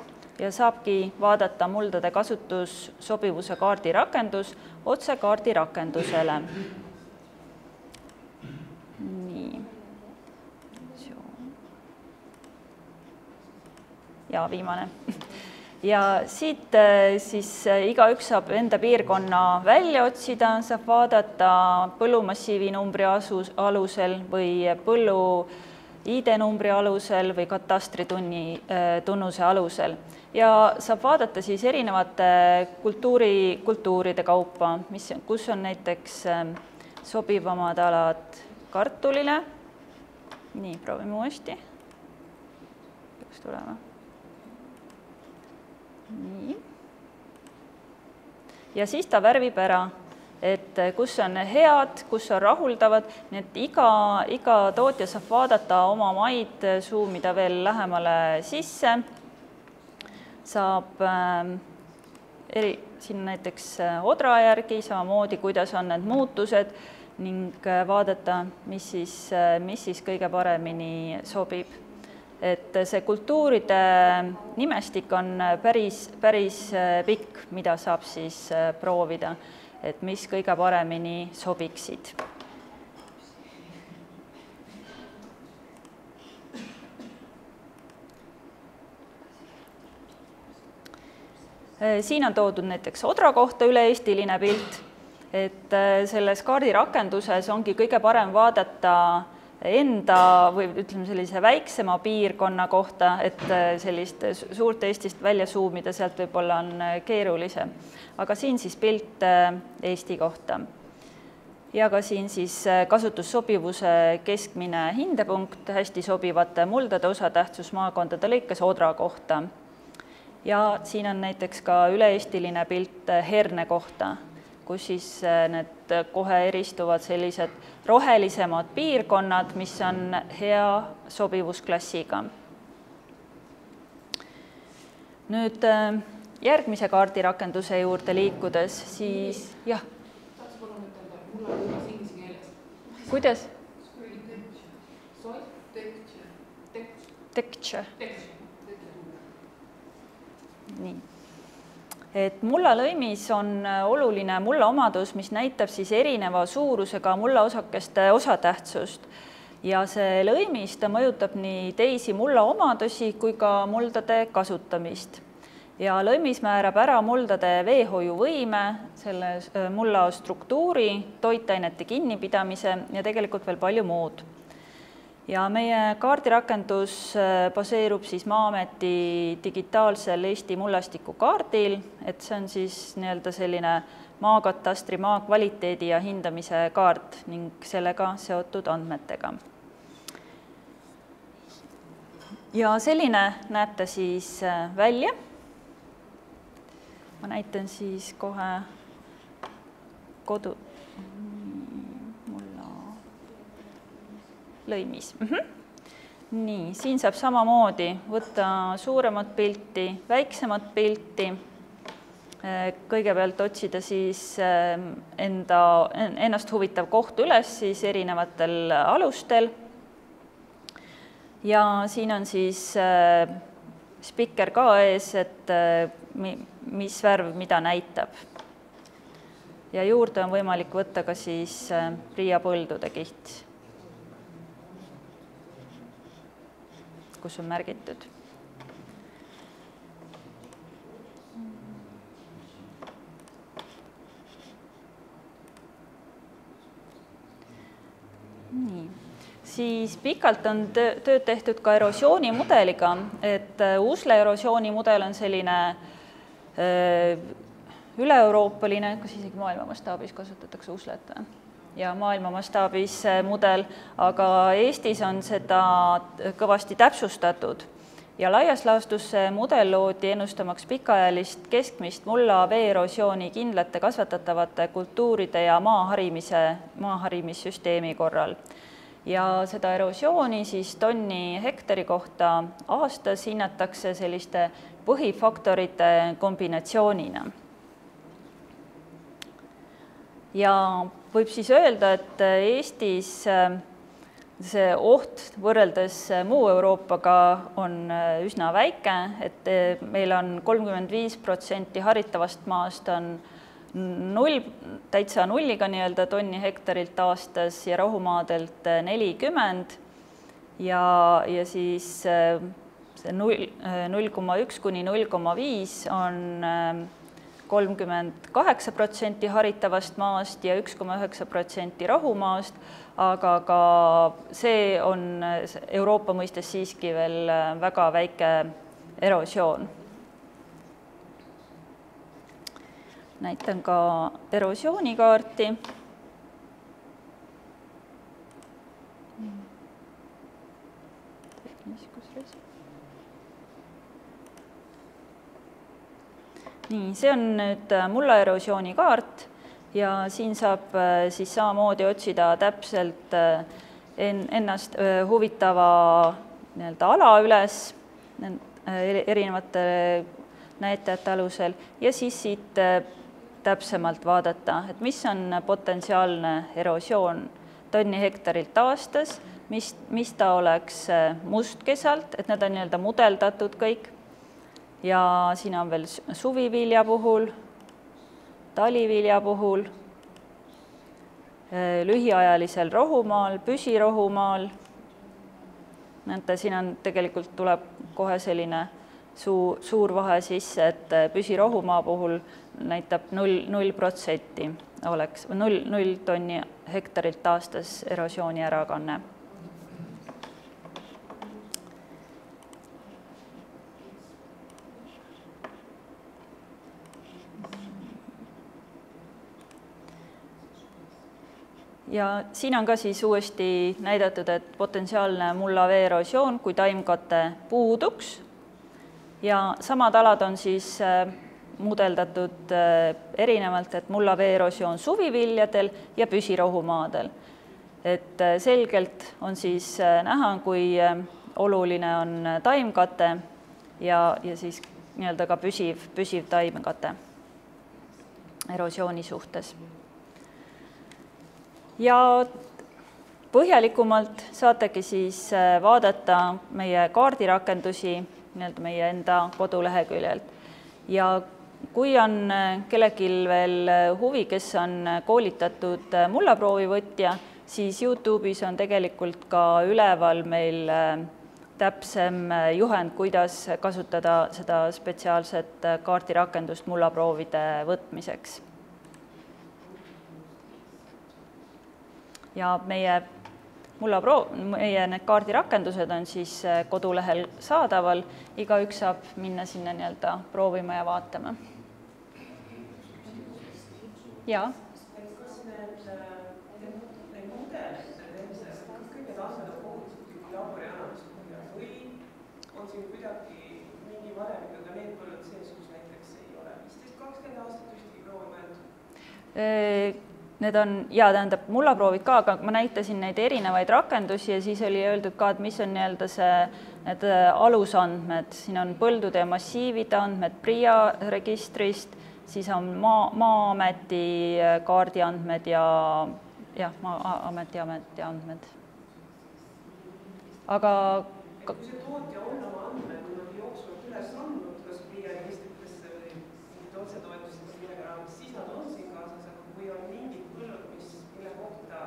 ja saabki vaadata muldade kasutussobivuse kaardirakendus otse kaardirakendusele. Nii. Ja viimane. Ja siit siis igaüks saab enda piirkonna välja otsida, saab vaadata põllumassiivi numbri alusel või põllu ID-numbri alusel või katastritunnuse alusel ja saab vaadata siis erinevate kultuuride kaupa, kus on näiteks sobivamad alad kartulile. Nii, proovime uuesti. Peaks tulema. Nii. Ja siis ta värvib ära, et kus on head, kus on rahuldavad, nii et iga tootja saab vaadata oma maid, zoomida veel lähemale sisse, saab siin näiteks odra järgi, samamoodi kuidas on need muutused ning vaadata, mis siis kõige paremini sobib. Et see kultuuride nimestik on päris pikk, mida saab siis proovida, et mis kõige paremini sobiksid. Siin on toodud näiteks odra kohta üle-eestiline pilt, et selles kaardirakenduses ongi kõige parem vaadata enda või ütleme sellise väiksema piirkonna kohta, et sellist suurt Eestist välja zoomida, sealt võib-olla on keerulisem. Aga siin siis pilt Eesti kohta. Ja ka siin siis kasutussobivuse keskmine hindepunkt, hästi sobivate muldade osatähtsus maakondade lõikes odra kohta. Ja siin on näiteks ka üle-eestiline pilt herne kohta, kus siis need kohe eristuvad sellised rohelisemad piirkonnad, mis on hea sobivusklassiga. Nüüd järgmise kaardirakenduse juurde liikudes, siis jah. Kuidas? Nii. Et mullalõimis on oluline mulla omadus, mis näitab siis erineva suurusega mullaosakeste osatähtsust. Ja see lõimis ta mõjutab nii teisi mulla omadusi kui ka muldade kasutamist. Ja lõimis määrab ära muldade veehoiuvõime, selle mulla struktuuri, toitainete kinnipidamise ja tegelikult veel palju muud. Ja meie kaardirakendus baseerub siis Maa-ameti digitaalsel Eesti mullastiku kaardil, et see on siis nii-öelda selline maakatastri maa kvaliteedi ja hindamise kaart ning sellega seotud andmetega. Ja selline näeb ta siis välja. Ma näitan siis kohe kodu mulla lõimis. Nii, siin saab samamoodi võtta suuremat pilti, väiksemat pilti. Kõigepealt otsida siis ennast huvitav koht üles siis erinevatel alustel. Ja siin on siis spikker ka ees, et mis värv mida näitab. Ja juurde on võimalik võtta ka siis riiapõldude kiht, kus on märgitud. Nii. Siis pikalt on tööd tehtud ka erosioonimudeliga, et usle erosioonimudel on selline üle-euroopaline, kas isegi maailma mastaabis kasutatakse uslet ja maailma mastaabis mudel, aga Eestis on seda kõvasti täpsustatud ja laias laastus see mudel loodi ennustamaks pikaajalist keskmist mulla veeerosiooni kindlate kasvatatavate kultuuride ja maaharimissüsteemi korral. Ja seda erosiooni siis tonni hektari kohta aastas hinnatakse selliste põhifaktorite kombinatsioonina. Ja võib siis öelda, et Eestis see oht võrreldes muu Euroopaga on üsna väike, et meil on 35% haritavast maast on täitsa nulliga nii-öelda tonni hektarilt aastas ja rohumaadelt 40 ja siis 0,1 kuni 0,5 on 38% haritavast maast ja 1,9% rohumaast, aga ka see on Euroopa mõistes siiski veel väga väike erosioon. Näitan ka erosioonikaarti. Nii, see on nüüd mulla erosioonikaart ja siin saab siis samamoodi otsida täpselt ennast huvitava ala üles erinevate näitajate alusel ja siis siit täpsemalt vaadata, et mis on potentsiaalne erosioon tonni hektarilt aastas, mis ta oleks mustkesalt, et need on nii-öelda mudeldatud kõik. Ja siin on veel suvivilja puhul, talivilja puhul, lühiajalisel rohumaal, püsirohumaal. Näete, siin on tegelikult tuleb kohe selline suur vahe sisse, et püsirohumaa puhul näitab 0% oleks 0 tonni hektarilt aastas erosiooni ärakanne. Ja siin on ka siis uuesti näidatud, et potentsiaalne mulla veeerosioon, kui taimkate puuduks. Ja samad alad on siis mudeldatud erinevalt, et mulla veeerosioon suviviljadel ja püsirohumaadel. Et selgelt on siis näha, kui oluline on taimkate ja siis nii-öelda ka püsiv taimkate erosiooni suhtes. Ja põhjalikumalt saategi siis vaadata meie kaardirakendusi meie enda koduleheküljelt. ja kui on kellelgi veel huvi, kes on koolitatud mullaproovivõtja, siis YouTube'is on tegelikult ka üleval meil täpsem juhend, kuidas kasutada seda spetsiaalset kaardirakendust mullaproovide võtmiseks. Ja meie need kaardirakendused on siis kodulehel saadaval, igaüks saab minna sinna nii-öelda proovima ja vaatama. Jaa. Kas need mudelid teisest, kas kõik need andmed on kogutud laborianalüüsi põhjal või on siin kuidagi mingi valemiga need põllud sees, kus näiteks ei ole 15-20 aastat ühtegi proovi mõeldud? Need on, tähendab, mullaproovid ka, aga ma näitasin neid erinevaid rakendusi ja siis oli öeldud ka, et mis on nii-öelda need alusandmed. Siin on põldude ja massiivide andmed PRIA registrist, siis on Maa-ameti kaardiandmed ja Maa-ameti andmed. Aga kui see tootja on oma andmed, kui nad jooksvalt üles andnud, kas PRIA registritesse või mingid otsetoetused millega raames, siis nad on siin kaasas, aga kui on mingid põllud, mille kohta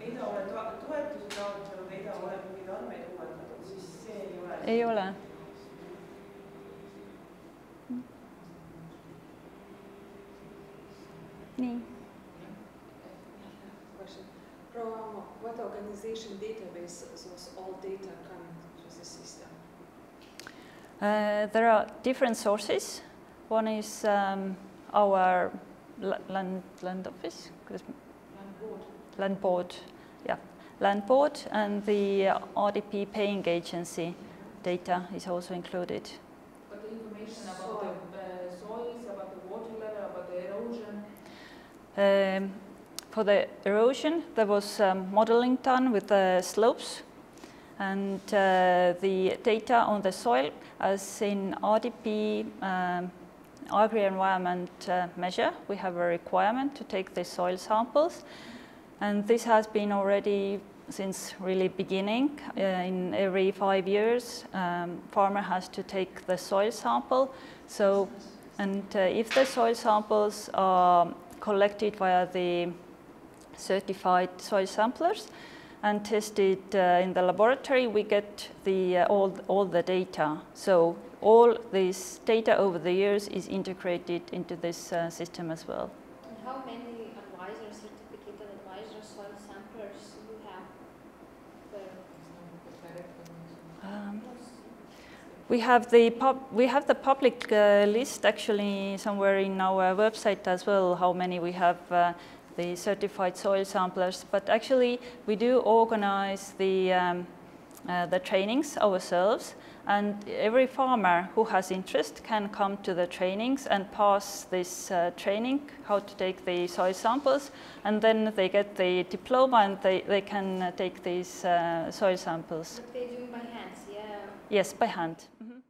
ei ta ole toetusi taotlenud, ei ta ole mingeid andmeid uuendatud, siis see ei ole. Ei ole. Nii. From what organization database those all data coming to the system? There are different sources. One is our land office, land board, land board, and the RDP paying agency data is also included. But the information about the soils, about the water level, about the erosion? For the erosion, there was modeling done with the slopes and the data on the soil, as in RDP agri-environment measure, we have a requirement to take the soil samples, and this has been already since really beginning. In every 5 years, farmer has to take the soil sample. So, and if the soil samples are collected via the certified soil samplers and tested in the laboratory, we get the all the data. So all this data over the years is integrated into this system as well. And how many advisors, certificated advisors, soil samplers you have there? We have the public list actually somewhere in our website as well, how many we have the certified soil samplers, but actually we do organize the trainings ourselves, and every farmer who has interest can come to the trainings and pass this training, how to take the soil samples, and then they get the diploma and they can take these soil samples. But they do it by hands, yeah? Yes, by hand. Mm-hmm.